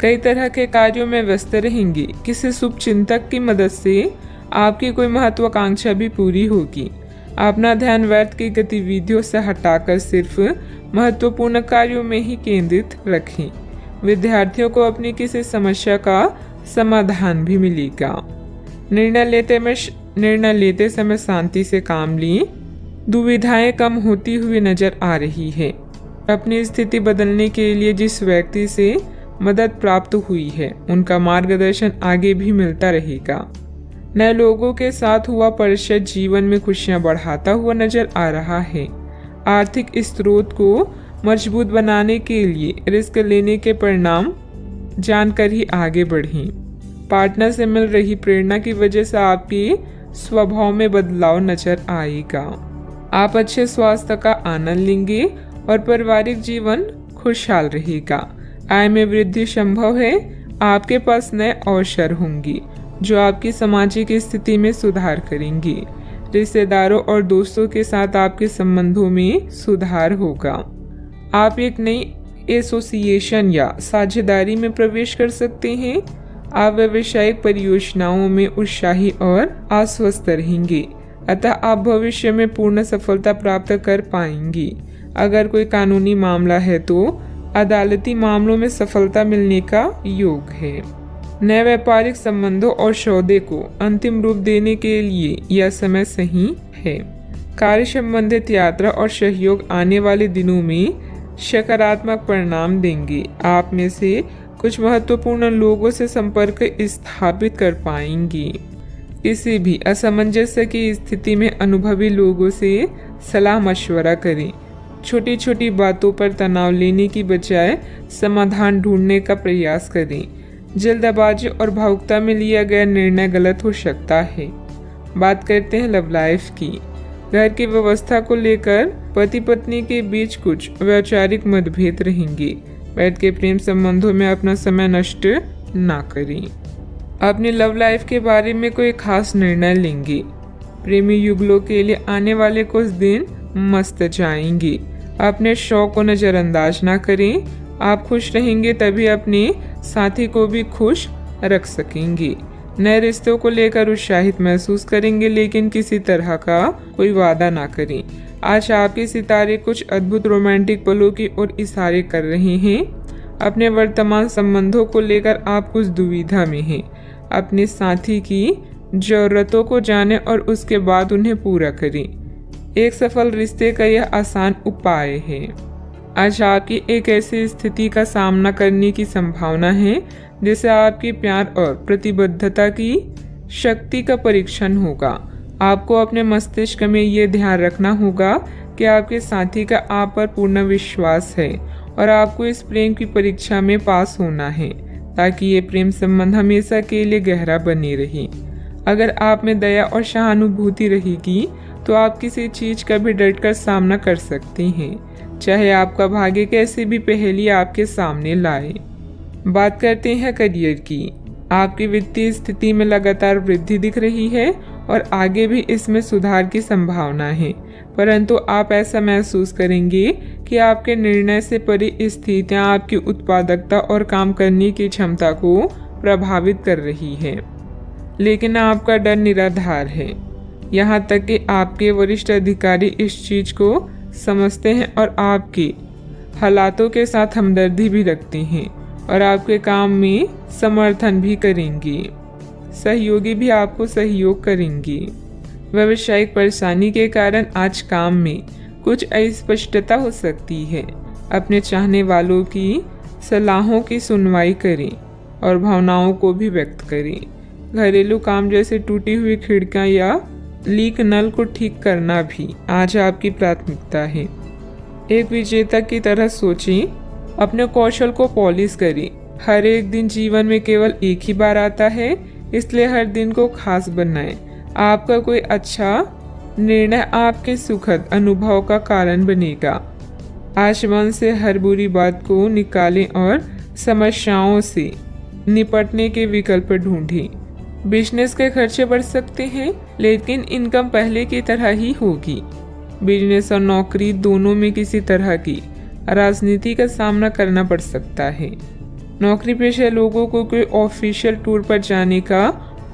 कई तरह के कार्यों में व्यस्त रहेंगे। किसी शुभ चिंतक की मदद से आपकी कोई महत्वाकांक्षा भी पूरी होगी। अपना ध्यान व्यर्थ की गतिविधियों से हटाकर सिर्फ महत्वपूर्ण कार्यों में ही केंद्रित रखें। विद्यार्थियों को अपनी किसी समस्या का समाधान भी मिलेगा। निर्णय लेते समय शांति से काम लें। दुविधाएं कम होती हुई नजर आ रही है। अपनी स्थिति बदलने के लिए जिस व्यक्ति से मदद प्राप्त हुई है उनका मार्गदर्शन आगे भी मिलता रहेगा। नए लोगों के साथ हुआ परिचय जीवन में खुशियां बढ़ाता हुआ नजर आ रहा है। आर्थिक स्रोत को मजबूत बनाने के लिए रिस्क लेने के परिणाम जानकर ही आगे बढ़ें। पार्टनर से मिल रही प्रेरणा की वजह से आपके स्वभाव में बदलाव नजर आएगा। आप अच्छे स्वास्थ्य का आनंद लेंगे और पारिवारिक जीवन खुशहाल रहेगा। आय में वृद्धि संभव है। आपके पास नए अवसर होंगे जो आपकी सामाजिक स्थिति में सुधार करेंगे। रिश्तेदारों और दोस्तों के साथ आपके संबंधों में सुधार होगा। आप एक नई एसोसिएशन या साझेदारी में प्रवेश कर सकते हैं। आप व्यावसायिक परियोजनाओं में उत्साही और आश्वस्त रहेंगे, अतः आप भविष्य में पूर्ण सफलता प्राप्त कर पाएंगे। अगर कोई कानूनी मामला है तो अदालती मामलों में सफलता मिलने का योग है। नए व्यापारिक संबंधों और सौदे को अंतिम रूप देने के लिए यह समय सही है। कार्य संबंधित यात्रा और सहयोग आने वाले दिनों में सकारात्मक परिणाम देंगे। आप में से कुछ महत्वपूर्ण लोगों से संपर्क स्थापित कर पाएंगे। किसी भी असमंजस्य की स्थिति में अनुभवी लोगों से सलाह मशवरा करें। छोटी छोटी बातों पर तनाव लेने की बजाय समाधान ढूंढने का प्रयास करें। जल्दबाजी और भावुकता में लिया गया निर्णय गलत हो सकता है। बात करते हैं लव लाइफ की। घर की व्यवस्था को लेकर पति पत्नी के बीच कुछ वैचारिक मतभेद रहेंगे। बैठ के प्रेम संबंधों में अपना समय नष्ट ना करें। अपनी लव लाइफ के बारे में कोई खास निर्णय लेंगे। प्रेमी युगलों के लिए आने वाले कुछ दिन मस्त जाएंगे। अपने शौक को नजरअंदाज ना करें। आप खुश रहेंगे तभी अपने साथी को भी खुश रख सकेंगे। नए रिश्तों को लेकर उत्साहित महसूस करेंगे, लेकिन किसी तरह का कोई वादा ना करें। आज आपके सितारे कुछ अद्भुत रोमांटिक पलों की ओर इशारे कर रहे हैं। अपने वर्तमान संबंधों को लेकर आप कुछ दुविधा में हैं। अपने साथी की जरूरतों को जानें और उसके बाद उन्हें पूरा करें। एक सफल रिश्ते का यह आसान उपाय है। आज आपकी एक ऐसी स्थिति का सामना करने की संभावना है जिससे आपकी प्यार और प्रतिबद्धता की शक्ति का परीक्षण होगा। आपको अपने मस्तिष्क में ये ध्यान रखना होगा कि आपके साथी का आप पर पूर्ण विश्वास है और आपको इस प्रेम की परीक्षा में पास होना है ताकि ये प्रेम संबंध हमेशा के लिए गहरा बने रहे। अगर आप में दया और सहानुभूति रहेगी तो आप किसी चीज का भी डटकर सामना कर सकते हैं, चाहे आपका भाग्य कैसे भी पहेली आपके सामने लाए। बात करते हैं करियर की। आपकी वित्तीय स्थिति में लगातार वृद्धि दिख रही है और आगे भी इसमें सुधार की संभावना है, परंतु आप ऐसा महसूस करेंगे कि आपके निर्णय से परे स्थितियां आपकी उत्पादकता और काम करने की क्षमता को प्रभावित कर रही है। लेकिन आपका डर निराधार है। यहाँ तक कि आपके वरिष्ठ अधिकारी इस चीज को समझते हैं और आपके हालातों के साथ हमदर्दी भी रखते हैं और आपके काम में समर्थन भी करेंगे। सहयोगी भी आपको सहयोग करेंगे। व्यावसायिक परेशानी के कारण आज काम में कुछ अस्पष्टता हो सकती है। अपने चाहने वालों की सलाहों की सुनवाई करें और भावनाओं को भी व्यक्त करें। घरेलू काम जैसे टूटी हुई खिड़कियां या लीक नल को ठीक करना भी आज आपकी प्राथमिकता है। एक विजेता की तरह सोचें, अपने कौशल को पॉलिश करें। हर एक दिन जीवन में केवल एक ही बार आता है, इसलिए हर दिन को खास बनाएं। आपका कोई अच्छा निर्णय आपके सुखद अनुभव का कारण बनेगा। आज मन से हर बुरी बात को निकालें और समस्याओं से निपटने के विकल्प ढूंढें। बिजनेस के खर्चे बढ़ सकते हैं, लेकिन इनकम पहले की तरह ही होगी। बिजनेस और नौकरी दोनों में किसी तरह की राजनीति का सामना करना पड़ सकता है। नौकरी पेशा लोगों को कोई ऑफिशियल टूर पर जाने का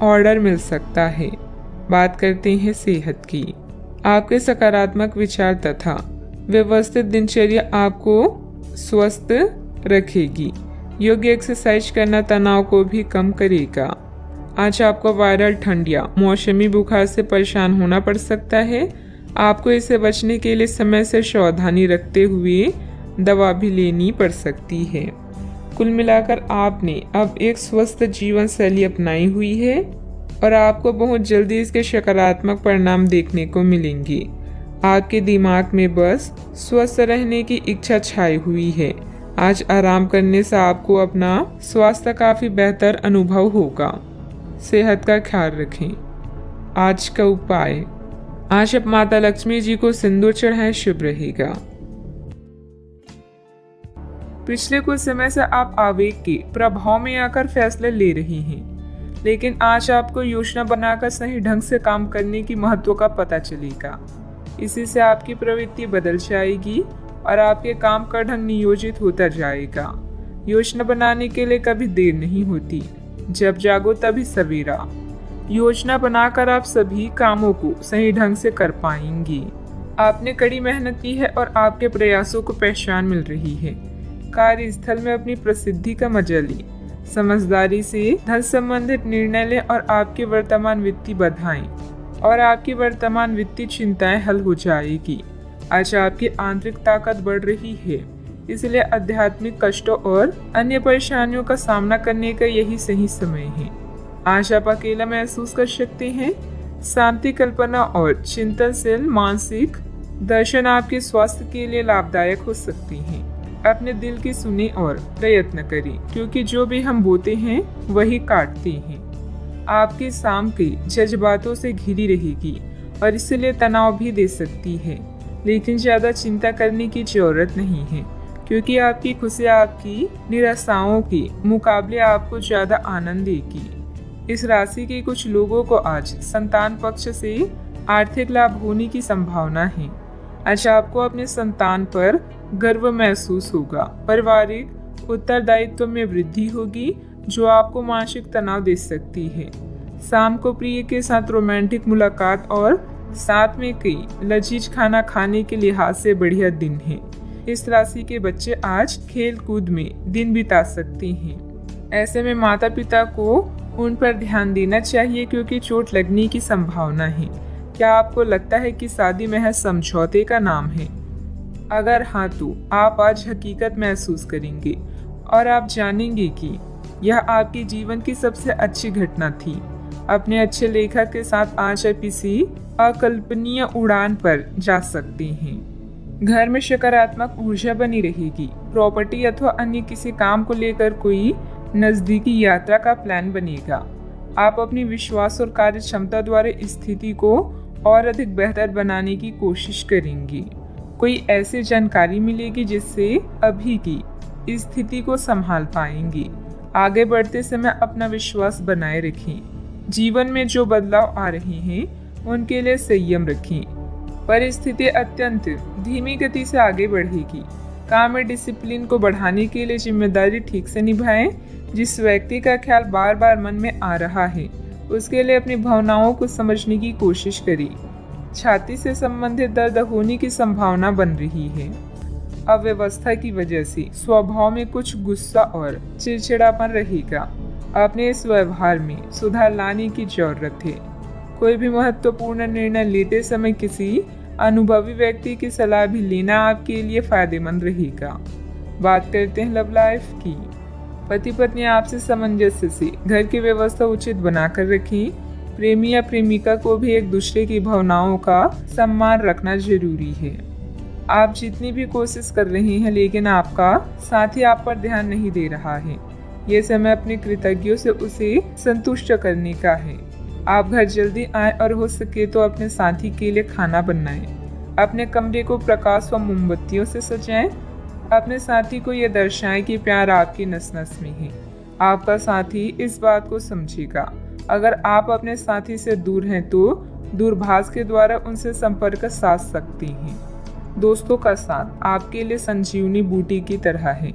ऑर्डर मिल सकता है। बात करते हैं सेहत की। आपके सकारात्मक विचार तथा व्यवस्थित दिनचर्या आपको स्वस्थ रखेगी। योग्य एक्सरसाइज करना तनाव को भी कम करेगा। आज आपको वायरल ठंड या मौसमी बुखार से परेशान होना पड़ सकता है। आपको इससे बचने के लिए समय से सावधानी रखते हुए दवा भी लेनी पड़ सकती है। कुल मिलाकर आपने अब एक स्वस्थ जीवन शैली अपनाई हुई है और आपको बहुत जल्दी इसके सकारात्मक परिणाम देखने को मिलेंगे। आपके दिमाग में बस स्वस्थ रहने की इच्छा छाई हुई है। आज आराम करने से आपको अपना स्वास्थ्य काफी बेहतर अनुभव होगा। सेहत का ख्याल रखें। आज का उपाय, आज आप माता लक्ष्मी जी को सिंदूर चढ़ाएं, शुभ रहेगा। पिछले कुछ समय से आप आवेग के प्रभाव में आकर फैसले ले रहे हैं, लेकिन आज आपको योजना बनाकर सही ढंग से काम करने की महत्व का पता चलेगा। इसी से आपकी प्रवृत्ति बदल जाएगी और आपके काम का ढंग नियोजित होता जाएगा। योजना बनाने के लिए कभी देर नहीं होती, जब जागो तभी सवेरा। योजना बनाकर आप सभी कामों को सही ढंग से कर पाएंगे। आपने कड़ी मेहनत की है और आपके प्रयासों को पहचान मिल रही है। कार्यस्थल में अपनी प्रसिद्धि का मजा लें। समझदारी से धन संबंधित निर्णय लें और आपकी वर्तमान वित्तीय चिंताएं हल हो जाएगी। आज आपकी आंतरिक ताकत बढ़ रही है, इसलिए आध्यात्मिक कष्टों और अन्य परेशानियों का सामना करने का यही सही समय है। आज आप अकेला महसूस कर सकते हैं। शांति, कल्पना और चिंतनशील मानसिक दर्शन आपके स्वास्थ्य के लिए लाभदायक हो सकते हैं। अपने दिल की सुने और प्रयत्न करें, क्योंकि जो भी हम बोते हैं वही काटते हैं। आपकी शाम के जज्बातों से घिरी रहेगी और इसलिए तनाव भी दे सकती है, लेकिन ज्यादा चिंता करने की जरूरत नहीं है, क्योंकि आपकी खुशी आपकी निराशाओं के मुकाबले आपको ज्यादा आनंद देगी। इस राशि के कुछ लोगों को आज संतान पक्ष से आर्थिक लाभ होने की संभावना है। आज आपको अपने संतान पर गर्व महसूस होगा। पारिवारिक उत्तरदायित्व में वृद्धि होगी, जो आपको मानसिक तनाव दे सकती है। शाम को प्रिय के साथ रोमांटिक मुलाकात और साथ में कई लजीज खाना खाने के लिहाज से बढ़िया दिन है। इस राशि के बच्चे आज खेल कूद में दिन बिता सकते हैं। ऐसे में माता पिता को उन पर ध्यान देना चाहिए, क्योंकि चोट लगने की संभावना है। क्या आपको लगता है कि शादी महज समझौते का नाम है? अगर हाँ, तो आप आज हकीकत महसूस करेंगे और आप जानेंगे कि यह आपके जीवन की सबसे अच्छी घटना थी। अपने अच्छे लेखक के साथ आज आप किसी अकल्पनीय उड़ान पर जा सकते हैं। घर में सकारात्मक ऊर्जा बनी रहेगी। प्रॉपर्टी अथवा अन्य किसी काम को लेकर कोई नजदीकी यात्रा का प्लान बनेगा। आप अपनी विश्वास और कार्य क्षमता द्वारा स्थिति को और अधिक बेहतर बनाने की कोशिश करेंगे। कोई ऐसी जानकारी मिलेगी जिससे अभी की स्थिति को संभाल पाएंगे। आगे बढ़ते समय अपना विश्वास बनाए रखें। जीवन में जो बदलाव आ रहे हैं उनके लिए संयम रखें। परिस्थिति अत्यंत धीमी गति से आगे बढ़ेगी। काम में डिसिप्लिन को बढ़ाने के लिए जिम्मेदारी ठीक से निभाएं। जिस व्यक्ति का ख्याल बार बार मन में आ रहा है उसके लिए अपनी भावनाओं को समझने की कोशिश करें। छाती से संबंधित दर्द होने की संभावना बन रही है। अव्यवस्था की वजह से स्वभाव में कुछ गुस्सा और चिड़चिड़ापन रहेगा। अपने इस व्यवहार में सुधार लाने की जरूरत है। कोई भी महत्वपूर्ण निर्णय लेते समय किसी अनुभवी व्यक्ति की सलाह भी लेना आपके लिए फायदेमंद रहेगा। बात करते हैं लव लाइफ की। पति पत्नी आपसे सामंजस्य से घर की व्यवस्था उचित बनाकर रखें। प्रेमी या प्रेमिका को भी एक दूसरे की भावनाओं का सम्मान रखना जरूरी है। आप जितनी भी कोशिश कर रहे हैं, लेकिन आपका साथी आप पर ध्यान नहीं दे रहा है। ये समय अपने कृतज्ञों से उसे संतुष्ट करने का है। आप घर जल्दी आए और हो सके तो अपने साथी के लिए खाना बनाएं। अपने कमरे को प्रकाश व मोमबत्तियों से सजाएं। अपने साथी को यह दर्शाएं कि प्यार आपकी नस नस में है। आपका साथी इस बात को समझेगा। अगर आप अपने साथी से दूर हैं तो दूरभाष के द्वारा उनसे संपर्क साध सकती हैं। दोस्तों का साथ आपके लिए संजीवनी बूटी की तरह है,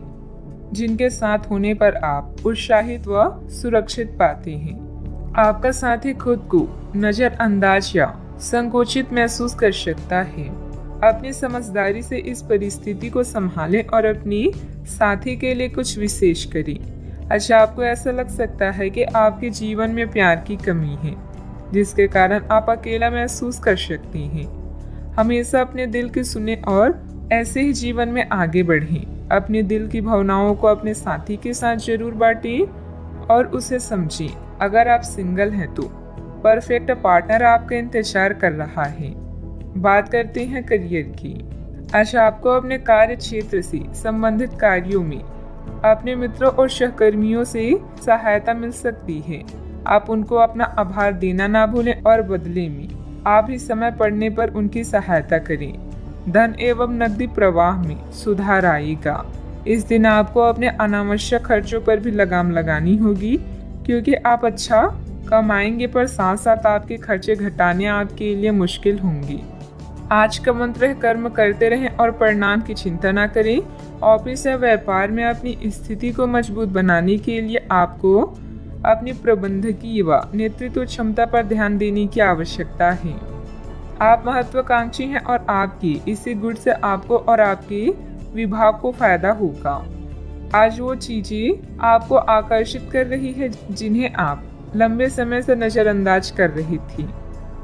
जिनके साथ होने पर आप उत्साहित व सुरक्षित पाते हैं। आपका साथी खुद को नजरअंदाज या संकोचित महसूस कर सकता है। अपनी समझदारी से इस परिस्थिति को संभालें और अपनी साथी के लिए कुछ विशेष करें। अच्छा, आपको ऐसा लग सकता है कि आपके जीवन में प्यार की कमी है, जिसके कारण आप अकेला महसूस कर सकते हैं। हमेशा अपने दिल की सुने और ऐसे ही जीवन में आगे बढ़ें। अपने दिल की भावनाओं को अपने साथी के साथ जरूर बांटें और उसे समझें। अगर आप सिंगल हैं तो परफेक्ट पार्टनर आपका इंतजार कर रहा है। बात करते हैं करियर की। अच्छा, आपको अपने कार्य क्षेत्र से संबंधित कार्यों में अपने मित्रों और सहकर्मियों से सहायता मिल सकती है। आप उनको अपना आभार देना ना भूलें और बदले में आप ही समय पड़ने पर उनकी सहायता करें। धन एवं नकदी प्रवाह में सुधार आएगा। इस दिन आपको अपने अनावश्यक खर्चों पर भी लगाम लगानी होगी, क्योंकि आप अच्छा कमाएंगे पर साथ साथ आपके खर्चे घटाने आपके लिए मुश्किल होंगी। आज का मंत्र है, कर्म करते रहें और परिणाम की चिंता न करें। ऑफिस या व्यापार में अपनी स्थिति को मजबूत बनाने के लिए आपको अपनी प्रबंधकीय व नेतृत्व क्षमता पर ध्यान देने की आवश्यकता है। आप महत्वाकांक्षी हैं और आपकी इसी गुण से आपको और आपके विभाग को फायदा होगा। आज वो चीजें आपको आकर्षित कर रही है जिन्हें आप लंबे समय से नजरअंदाज कर रही थी।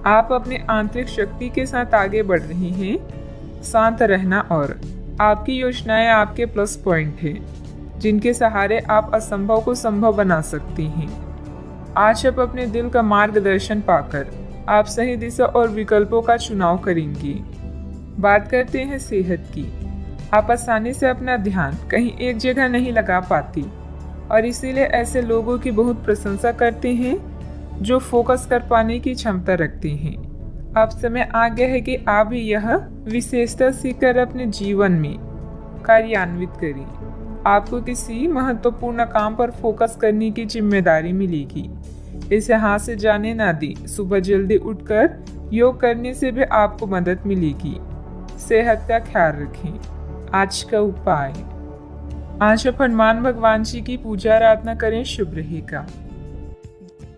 आप अपने आंतरिक शक्ति के साथ आगे बढ़ रही हैं। शांत रहना और आपकी योजनाएं आपके प्लस पॉइंट हैं, जिनके सहारे आप असंभव को संभव बना सकती हैं। आज आप अपने दिल का मार्गदर्शन पाकर आप सही दिशा और विकल्पों का चुनाव करेंगी। बात करते हैं सेहत की। आप आसानी से अपना ध्यान कहीं एक जगह नहीं लगा पाती और इसीलिए ऐसे लोगों की बहुत प्रशंसा करते हैं जो फोकस कर पाने की क्षमता रखते हैं। अब समय आ गया है कि आप भी यह विशेषता सीखकर अपने जीवन में कार्यान्वित करें। आपको किसी महत्वपूर्ण काम पर फोकस करने की जिम्मेदारी मिलेगी। इसे हाथ से जाने ना दें। सुबह जल्दी उठकर योग करने से भी आपको मदद मिलेगी। सेहत का ख्याल रखें। आज का उपाय, आज आप हनुमान भगवान जी की पूजा आराधना करें, शुभ रहेगा।